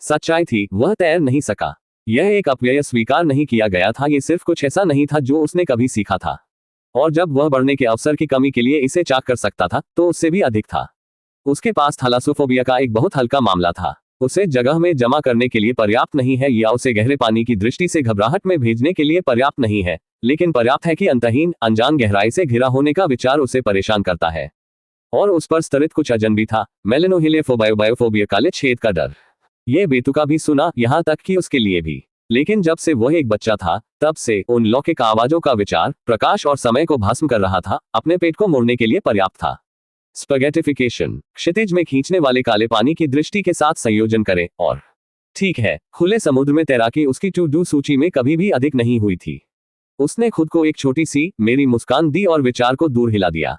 सच्चाई थी, वह तैर नहीं सका। यह एक अपव्यय स्वीकार नहीं किया गया था, यह सिर्फ कुछ ऐसा नहीं था जो उसने कभी सीखा था। और जब वह बढ़ने के अवसर की कमी के लिए इसे चाक कर सकता था, तो उससे भी अधिक था। उसके पास थैलासोफोबिया का एक बहुत हल्का मामला था। उसे जगह में जमा करने के लिए पर्याप्त नहीं है, या उसे गहरे पानी की दृष्टि से घबराहट में भेजने के लिए पर्याप्त नहीं है, लेकिन पर्याप्त है कि अंतहीन, अनजान गहराई से घिरा होने का विचार उसे परेशान करता है। और उस पर स्तरित कुछ अजनबी था, मेलेनोहिलियोफोबिया, काले छेद का डर। यह बेतुका भी सुना, यहां तक कि उसके लिए भी। लेकिन जब से वह एक बच्चा था, तब से उन लौकिक आवाजों का विचार, प्रकाश और समय को भस्म कर रहा था, अपने पेट को मोड़ने के लिए पर्याप्त था। स्पगेटिफिकेशन, क्षितिज में खींचने वाले काले पानी की दृष्टि के साथ संयोजन करें। और ठीक है, खुले समुद्र में तैराकी उसकी टू डू सूची में कभी भी अधिक नहीं हुई थी। उसने खुद को एक छोटी सी मेरी मुस्कान दी और विचार को दूर हिला दिया।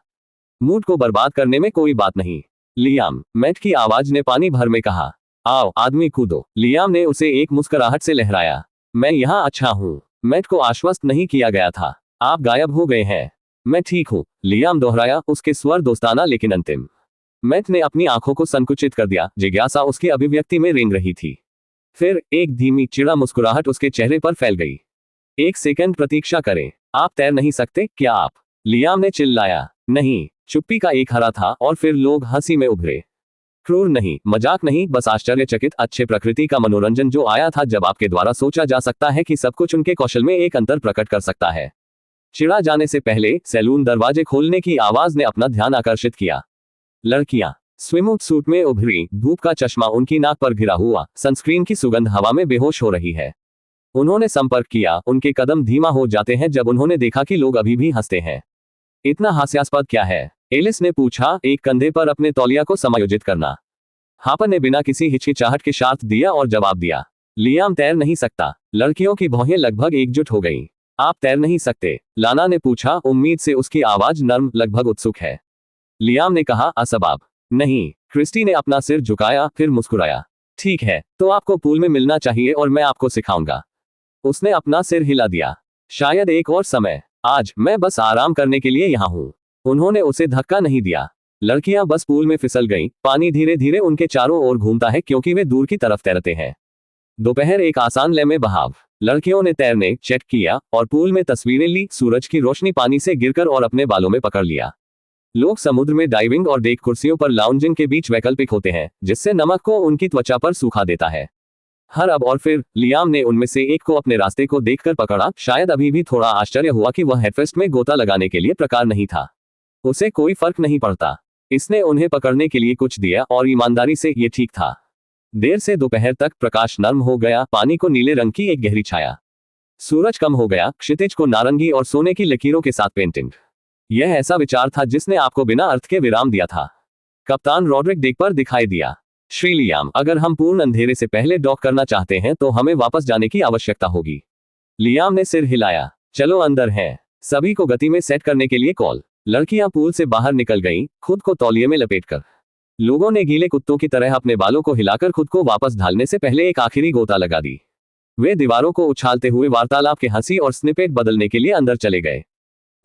मूड को बर्बाद करने में कोई बात नहीं। लियाम, मैट की आवाज ने पानी भर में कहा। आओ आदमी कूदो। लियाम ने उसे एक मुस्कुराहट से लहराया। मैं यहाँ अच्छा हूँ। मैट को आश्वस्त नहीं किया गया था। आप गायब हो गए हैं। मैं ठीक हूँ, लियाम दोहराया, उसके स्वर दोस्ताना लेकिन अंतिम। मैट ने अपनी आंखों को संकुचित कर दिया, जिज्ञासा उसकी अभिव्यक्ति में रेंग रही थी। फिर एक धीमी चिड़ा मुस्कुराहट उसके चेहरे पर फैल गई। एक सेकंड प्रतीक्षा करें। आप तैर नहीं सकते क्या आप? लियाम ने चिल्लाया। नहीं। चुप्पी का एक हरा था और फिर लोग हंसी में उभरे। क्रूर नहीं, मजाक नहीं, बस आश्चर्यचकित अच्छे प्रकृति का मनोरंजन जो आया था जब आपके द्वारा सोचा जा सकता है कि सब कुछ उनके कौशल में एक अंतर प्रकट कर सकता है। चिढ़ा जाने से पहले सैलून दरवाजे खोलने की आवाज ने अपना ध्यान आकर्षित किया। लड़कियां स्विमसूट सूट में उभरी, धूप का चश्मा उनकी नाक पर घिरा हुआ, सनस्क्रीन की सुगंध हवा में बेहोश हो रही है। उन्होंने संपर्क किया, उनके कदम धीमा हो जाते हैं जब उन्होंने देखा कि लोग अभी भी हंसते हैं। इतना हास्यास्पद क्या है? एलिस ने पूछा, एक कंधे पर अपने तौलिया को समायोजित करना। हापर ने बिना किसी हिचकिचाहट के साथ दिया और जवाब दिया। लियाम तैर नहीं सकता। लड़कियों की भौहें लगभग एकजुट हो गईं। आप तैर नहीं सकते? लाना ने पूछा, उम्मीद से उसकी आवाज नर्म, लगभग उत्सुक है। लियाम ने कहा, असबाब नहीं। क्रिस्टी ने अपना सिर झुकाया, फिर मुस्कुराया। ठीक है, तो आपको पूल में मिलना चाहिए और मैं आपको सिखाऊंगा। उसने अपना सिर हिला दिया। शायद एक और समय। आज मैं बस आराम करने के लिए यहाँ हूँ। उन्होंने उसे धक्का नहीं दिया। लड़कियां बस पूल में फिसल गईं। पानी धीरे धीरे उनके चारों ओर घूमता है क्योंकि वे दूर की तरफ तैरते हैं। दोपहर एक आसान लय में बहाव। लड़कियों ने तैरने चेक किया और पूल में तस्वीरें ली, सूरज की रोशनी पानी से गिरकर और अपने बालों में पकड़ लिया। लोग समुद्र में डाइविंग और डेक कुर्सियों पर लाउंजिंग के बीच वैकल्पिक होते हैं, जिससे नमक को उनकी त्वचा पर सूखा देता है। हर अब और फिर लियाम ने उनमें से एक को अपने रास्ते को देखकर पकड़ा। शायद अभी भी थोड़ा आश्चर्य हुआ कि वह हेडफेस्ट में गोता लगाने के लिए प्रकार नहीं था। उसे कोई फर्क नहीं पड़ता। इसने उन्हें पकड़ने के लिए कुछ दिया और ईमानदारी से ये ठीक था। देर से दोपहर तक प्रकाश नर्म हो गया, पानी को नीले रंग की एक गहरी छाया। सूरज कम हो गया, क्षितिज को नारंगी और सोने की लकीरों के साथ पेंटिंग। यह ऐसा विचार था जिसने आपको बिना अर्थ के विराम दिया था। कप्तान रॉड्रिक डेक पर दिखाई दिया। श्री लियाम, अगर हम पूर्ण अंधेरे से पहले डॉक करना चाहते हैं तो हमें वापस जाने की आवश्यकता होगी। लियाम ने सिर हिलाया। चलो अंदर हैं। सभी को गति में सेट करने के लिए कॉल। लड़कियां पूल से बाहर निकल गईं, खुद को तौलिए में लपेटकर। लोगों ने गीले कुत्तों की तरह अपने बालों को हिलाकर खुद को वापस ढालने से पहले एक आखिरी गोता लगा दी। वे दीवारों को उछालते हुए वार्तालाप के हंसी और स्निपेट बदलने के लिए अंदर चले गए।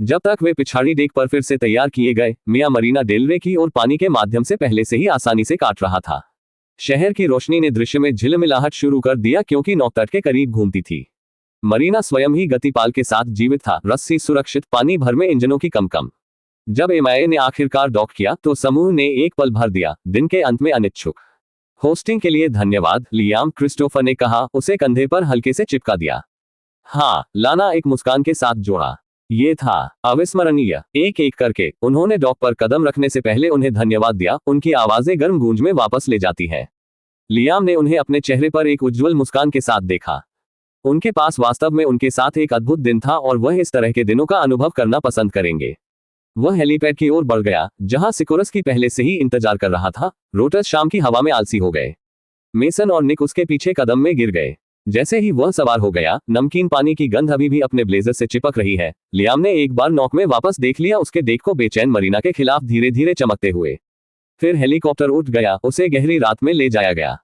जब तक वे पिछाड़ी डेक पर फिर से तैयार किए गए मियां मरीना डेल रे की और पानी के माध्यम से पहले से ही आसानी से काट रहा था। शहर की रोशनी ने दृश्य में झिलमिलाहट शुरू कर दिया क्योंकि नौतट के करीब घूमती थी। मरीना स्वयं ही गतिपाल के साथ जीवित था, रस्सी सुरक्षित, पानी भर में इंजनों की कम। जब एमआईए ने आखिरकार डॉक किया तो समूह ने एक पल भर दिया, दिन के अंत में अनिच्छुक। होस्टिंग के लिए धन्यवाद, लियाम, क्रिस्टोफर ने कहा, उसे कंधे पर हल्के से चिपका दिया। हाँ, लाना एक मुस्कान के साथ जोड़ा। ये था अविस्मरणीय। एक एक करके उन्होंने डॉक पर कदम रखने से पहले उन्हें धन्यवाद दिया। उनकी आवाजें गर्म गूंज में वापस ले जाती हैं। लियाम ने उन्हें अपने चेहरे पर एक उज्जवल मुस्कान के साथ देखा। उनके पास वास्तव में उनके साथ एक अद्भुत दिन था और वह इस तरह के दिनों का अनुभव करना पसंद करेंगे। वह हेलीपैड की ओर बढ़ गया, जहां सिकोरस्की पहले से ही इंतजार कर रहा था। रोटर्स शाम की हवा में आलसी हो गए। मेसन और निक उसके पीछे कदम में गिर गए। जैसे ही वह सवार हो गया, नमकीन पानी की गंध अभी भी अपने ब्लेजर से चिपक रही है। लियाम ने एक बार नॉक में वापस देख लिया, उसके डेक को बेचैन मरीना के खिलाफ धीरे धीरे चमकते हुए। फिर हेलीकॉप्टर उठ गया, उसे गहरी रात में ले जाया गया।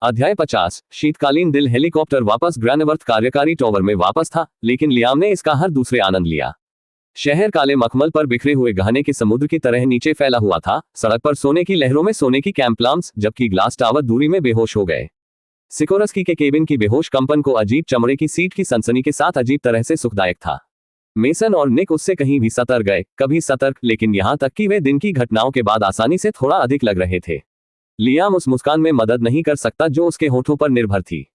अध्याय 50। शीतकालीन दिल। हेलीकॉप्टर वापस ग्रैनवर्थ कार्यकारी टॉवर में वापस था, लेकिन लियाम ने इसका हर दूसरे आनंद लिया। शहर काले मखमल पर बिखरे हुए गहने के समुद्र की तरह नीचे फैला हुआ था। सड़क पर सोने की लहरों में सोने की कैंप लैंप्स, जबकि ग्लास टावर दूरी में बेहोश हो गए। सिकोरस्की के केबिन की बेहोश कंपन को अजीब चमड़े की सीट की सनसनी के साथ अजीब तरह से सुखदायक था। मेसन और निक उससे कहीं भी सतर्क गए, कभी सतर्क, लेकिन यहां तक कि वे दिन की घटनाओं के बाद आसानी से थोड़ा अधिक लग रहे थे। लियाम उस मुस्कान में मदद नहीं कर सकता जो उसके होठों पर निर्भर थी।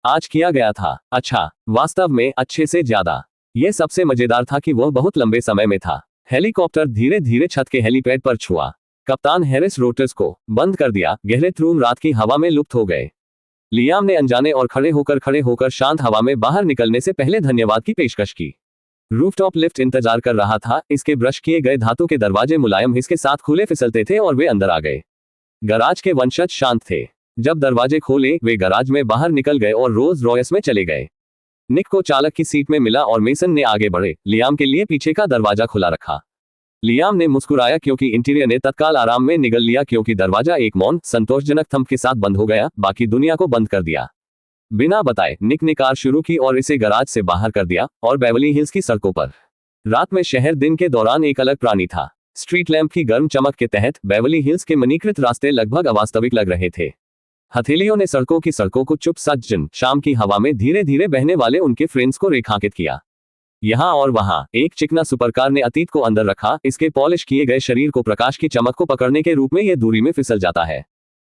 आज किया गया था अच्छा, वास्तव में अच्छे से ज्यादा। यह सबसे मजेदार था कि वह बहुत लंबे समय में था। हेलीकॉप्टर धीरे धीरे छत के हेलीपैड पर छुआ। कप्तान हैरिस रोटर्स को बंद कर दिया। गहरे थ्रूम रात की हवा में लुप्त हो गए। लियाम ने अनजाने और खड़े होकर शांत हवा में बाहर निकलने से पहले धन्यवाद की पेशकश की। रूफटॉप लिफ्ट इंतजार कर रहा था। इसके ब्रश किए गए धातु के दरवाजे मुलायम हिस्स के साथ खुले फिसलते थे और वे अंदर आ गए। गराज के वंशज शांत थे। जब दरवाजे खोले, वे गराज में बाहर निकल गए और रोल्स रॉयस में चले गए। निक को चालक की सीट में मिला और मेसन ने आगे बढ़े। लियाम के लिए पीछे का दरवाजा खुला रखा। लियाम ने मुस्कुराया क्योंकि इंटीरियर ने तत्काल आराम में निगल लिया, क्योंकि दरवाजा एक मौन, संतोषजनक थंप के साथ बंद हो गया, बाकी दुनिया को बंद कर दिया। बिना बताए निक ने कार शुरू की और इसे गराज से बाहर कर दिया और बेवली हिल्स की सड़कों पर। रात में शहर दिन के दौरान एक अलग प्राणी था। स्ट्रीट लैंप की गर्म चमक के तहत बेवली हिल्स के मनीकृत रास्ते लगभग अवास्तविक लग रहे थे। हथेलियों ने सड़कों को चुप सज्जन शाम की हवा में धीरे धीरे बहने वाले उनके फ्रेंड्स को रेखांकित किया। यहाँ और वहां एक चिकना सुपरकार ने अतीत को अंदर रखा। इसके पॉलिश किए गए शरीर को प्रकाश की चमक को पकड़ने के रूप में यह दूरी में फिसल जाता है।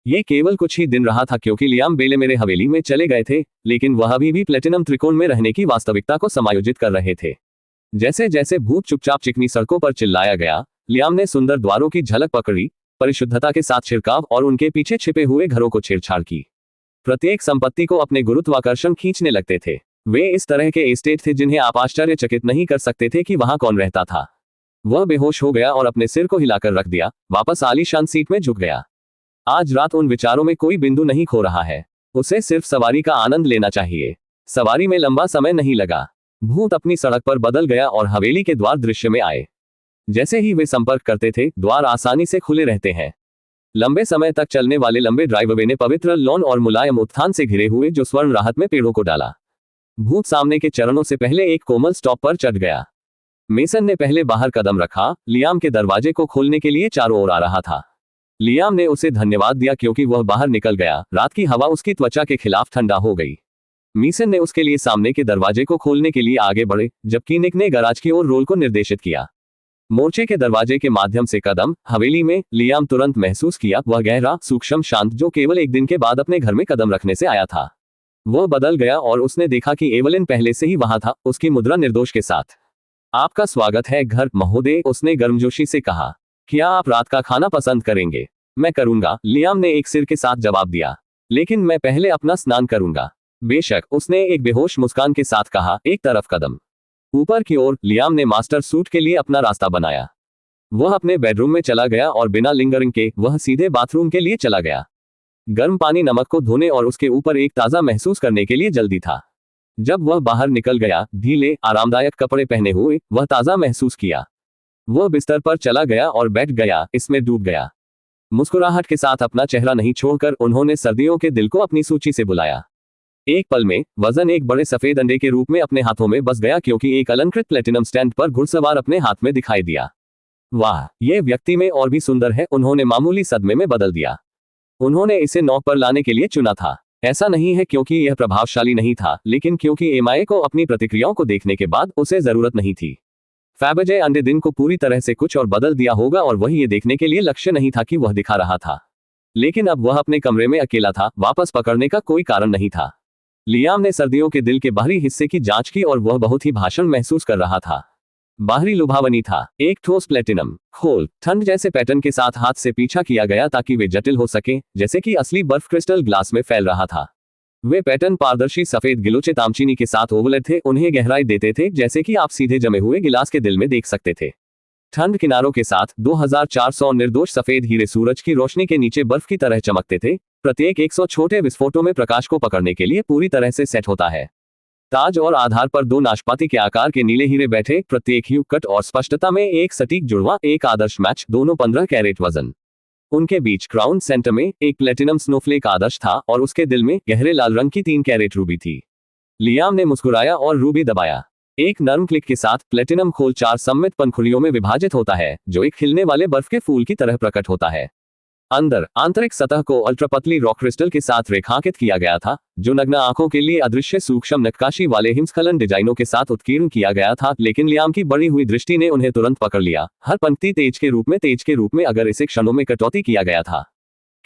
ये केवल कुछ ही दिन रहा था क्योंकि लियाम बेले मेरे हवेली में चले गए थे, लेकिन वह अभी भी प्लेटिनम त्रिकोण में रहने की वास्तविकता को समायोजित कर रहे थे। जैसे जैसे भूत चुपचाप चिकनी सड़कों पर चिल्लाया गया, लियाम ने सुंदर द्वारों की झलक पकड़ी, परिशुद्धता के साथ छिड़काव और उनके पीछे छिपे हुए घरों को छेड़छाड़ की। प्रत्येक संपत्ति को अपने गुरुत्वाकर्षण खींचने लगते थे। वे इस तरह के एस्टेट थे जिन्हें आप आश्चर्यचकित नहीं कर सकते थे कि वहां कौन रहता था। वह बेहोश हो गया और अपने सिर को हिलाकर रख दिया, वापस आलीशान सीट में झुक गया। आज रात उन विचारों में कोई बिंदु नहीं खो रहा है। उसे सिर्फ सवारी का आनंद लेना चाहिए। सवारी में लंबा समय नहीं लगा। भूत अपनी सड़क पर बदल गया और हवेली के द्वार दृश्य में आए। जैसे ही वे संपर्क करते थे, द्वार आसानी से खुले रहते हैं। लंबे समय तक चलने वाले लंबे ड्राइववे ने पवित्र लॉन और मुलायम उत्थान से घिरे हुए जो स्वर्ण राहत में पेड़ों को डाला। भूत सामने के चरणों से पहले एक कोमल स्टॉप पर चढ़ गया। मेसन ने पहले बाहर कदम रखा। लियाम के दरवाजे को खोलने के लिए चारों ओर आ रहा था। लियाम ने उसे धन्यवाद दिया क्योंकि वह बाहर निकल गया। रात की हवा उसकी त्वचा के खिलाफ ठंडा हो गई। मेसन ने उसके लिए सामने के दरवाजे को खोलने के लिए आगे बढ़े, जबकि निक ने गराज की ओर रोल को निर्देशित किया। मोर्चे के दरवाजे के माध्यम से कदम हवेली में। लियाम तुरंत महसूस किया वह गहरा, सूक्ष्म, शांत जो केवल एक दिन के बाद अपने घर में कदम रखने से आया था, वह बदल गया और उसने देखा कि एवलिन पहले से ही वहां था, उसकी मुद्रा निर्दोष के साथ। आपका स्वागत है घर महोदय, उसने गर्मजोशी से कहा। क्या आप रात का खाना पसंद करेंगे? मैं करूंगा, लियाम ने एक सिर के साथ जवाब दिया। लेकिन मैं पहले अपना स्नान करूंगा। बेशक, उसने एक बेहोश मुस्कान के साथ कहा, एक तरफ कदम ऊपर की ओर। लियाम ने मास्टर सूट के लिए अपना रास्ता बनाया। वह अपने बेडरूम में चला गया और बिना लिंगरिंग के वह सीधे बाथरूम के लिए चला गया। गर्म पानी नमक को धोने और उसके ऊपर एक ताज़ा महसूस करने के लिए जल्दी था। जब वह बाहर निकल गया, ढीले आरामदायक कपड़े पहने हुए, वह ताज़ा महसूस किया। वह बिस्तर पर चला गया और बैठ गया, इसमें डूब गया। मुस्कुराहट के साथ अपना चेहरा नहीं छोड़कर उन्होंने सर्दियों के दिल को अपनी सूची से बुलाया। एक पल में वजन एक बड़े सफेद अंडे के रूप में अपने हाथों में बस गया, क्योंकि एक अलंकृत प्लेटिनम स्टैंड पर घुड़सवार अपने हाथ में दिखाई दिया। वाह, यह व्यक्ति में और भी सुंदर है, उन्होंने मामूली सदमे में बदल दिया। उन्होंने इसे नौक पर लाने के लिए चुना था। ऐसा नहीं है क्योंकि यह प्रभावशाली नहीं था, लेकिन क्योंकि एमआई को अपनी प्रतिक्रियाओं को देखने के बाद उसे जरूरत नहीं थी। फैबजे अंडे दिन को पूरी तरह से कुछ और बदल दिया होगा, और वही ये देखने के लिए लक्ष्य नहीं था कि वह दिखा रहा था। लेकिन अब वह अपने कमरे में अकेला था, वापस पकड़ने का कोई कारण नहीं था। लियाम ने सर्दियों के दिल के बाहरी हिस्से की जांच की और वह बहुत ही भाषण महसूस कर रहा था। बाहरी लुभावनी था, एक ठोस प्लेटिनम खोल ठंड जैसे पैटर्न के साथ हाथ से पीछा किया गया ताकि वे जटिल हो सके, जैसे कि असली बर्फ क्रिस्टल ग्लास में फैल रहा था। वे पैटर्न पारदर्शी सफेद गिलोचे तामचीनी के साथ ओवलेट थे, उन्हें गहराई देते थे, जैसे कि आप सीधे जमे हुए गिलास के दिल में देख सकते थे। ठंड किनारों के साथ 2400 निर्दोष सफेद हीरे सूरज की रोशनी के नीचे बर्फ की तरह चमकते थे। प्रत्येक 100 छोटे विस्फोटों में प्रकाश को पकड़ने के लिए पूरी तरह से सेट होता है। ताज और आधार पर 2 नाशपाती के आकार के नीले हीरे बैठे, प्रत्येक ह्यू कट और स्पष्टता में एक सटीक जुड़वा, एक आदर्श मैच, दोनों 15 कैरेट वजन। उनके बीच क्राउन सेंटर में एक प्लेटिनम स्नोफ्लेक आदर्श था और उसके दिल में गहरे लाल रंग की 3 कैरेट रूबी थी। लियाम ने मुस्कुराया और रूबी दबाया। एक नरम क्लिक के साथ प्लेटिनम खोल 4 सममित पंखुड़ियों में विभाजित होता है, जो एक खिलने वाले बर्फ के फूल की तरह प्रकट होता है। अंदर आंतरिक सतह को अल्ट्रा पतली रॉक क्रिस्टल के साथ रेखांकित किया गया था, जो नग्न आंखों के लिए अदृश्य सूक्ष्म नक्काशी वाले हिमस्खलन डिजाइनों के साथ उत्कीर्ण किया गया था। लेकिन लियाम की बढ़ी हुई दृष्टि ने उन्हें तुरंत पकड़ लिया। हर पंक्ति तेज के रूप में अगर इसे क्षणों में कटौती किया गया था।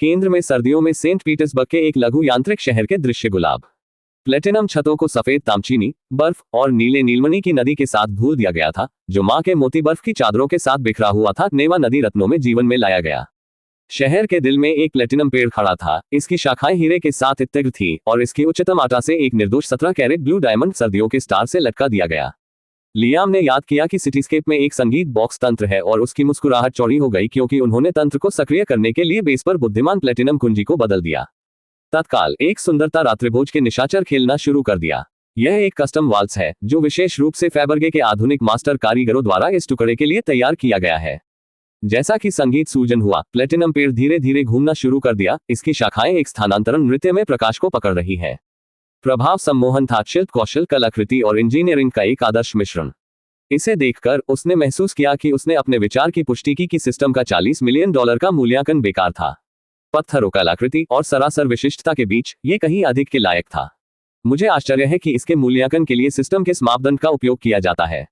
केंद्र में सर्दियों में सेंट पीटर्सबर्ग के एक लघु यांत्रिक शहर के दृश्य गुलाब। प्लेटिनम छतों को सफेद तामचीनी बर्फ और नीले नीलमणि की नदी के साथ भूल दिया गया था, जो मां के मोती बर्फ की चादरों के साथ बिखरा हुआ था। नेवा नदी रत्नों में जीवन में लाया गया। शहर के दिल में एक प्लेटिनम पेड़ खड़ा था, इसकी शाखाएं हीरे के साथ इत्तिग्र थीं और इसकी उच्चतम आटा से एक निर्दोष 17 कैरेट ब्लू डायमंड सर्दियों के स्टार से लटका दिया गया। लियाम ने याद किया कि सिटीस्केप में एक संगीत बॉक्स तंत्र है, और उसकी मुस्कुराहट चौड़ी हो गई क्योंकि उन्होंने तंत्र को सक्रिय करने के लिए बेस पर बुद्धिमान प्लेटिनम कुंजी को बदल दिया। तत्काल एक सुंदरता रात्रिभोज के निशाचर खेलना शुरू कर दिया। यह एक कस्टम वाल्स है, जो विशेष रूप से फैबर्गे के आधुनिक मास्टर कारीगरों द्वारा इस टुकड़े के लिए तैयार किया गया है। जैसा कि संगीत सूजन हुआ, प्लेटिनम पेड़ धीरे धीरे घूमना शुरू कर दिया। इसकी शाखाएं एक स्थानांतरण नृत्य में प्रकाश को पकड़ रही हैं। प्रभाव सम्मोहन था, शिल्प कौशल, कलाकृति और इंजीनियरिंग का एक आदर्श मिश्रण। इसे देखकर उसने महसूस किया कि उसने अपने विचार की पुष्टि की कि सिस्टम का $40 मिलियन का मूल्यांकन बेकार था। पत्थरों, कलाकृति और सरासर विशिष्टता के बीच ये कहीं अधिक के लायक था। मुझे आश्चर्य है कि इसके मूल्यांकन के लिए सिस्टम किस मापदंड का उपयोग किया जाता है।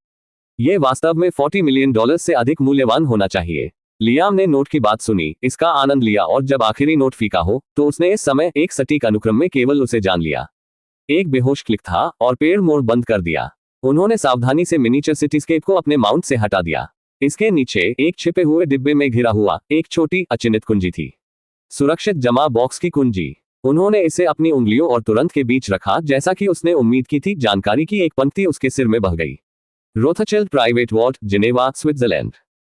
यह वास्तव में $40 मिलियन से अधिक मूल्यवान होना चाहिए। लियाम ने नोट की बात सुनी, इसका आनंद लिया, और जब आखिरी नोट फीका हो तो उसने इस समय एक सटीक अनुक्रम में केवल उसे जान लिया। एक बेहोश क्लिक था और पेड़ मोड़ बंद कर दिया। उन्होंने सावधानी से मिनीचर सिटीस्केप को अपने माउंट से हटा दिया। इसके नीचे एक छिपे हुए डिब्बे में घिरा हुआ एक छोटी अचिन्हित कुंजी थी। सुरक्षित जमा बॉक्स की कुंजी। उन्होंने इसे अपनी उंगलियों और तुरंत के बीच रखा, जैसा कि उसने उम्मीद की थी। जानकारी की एक पंक्ति उसके सिर में बह गई। रोथसचिल्ड प्राइवेट वॉल्ट, जिनेवा, स्विट्जरलैंड।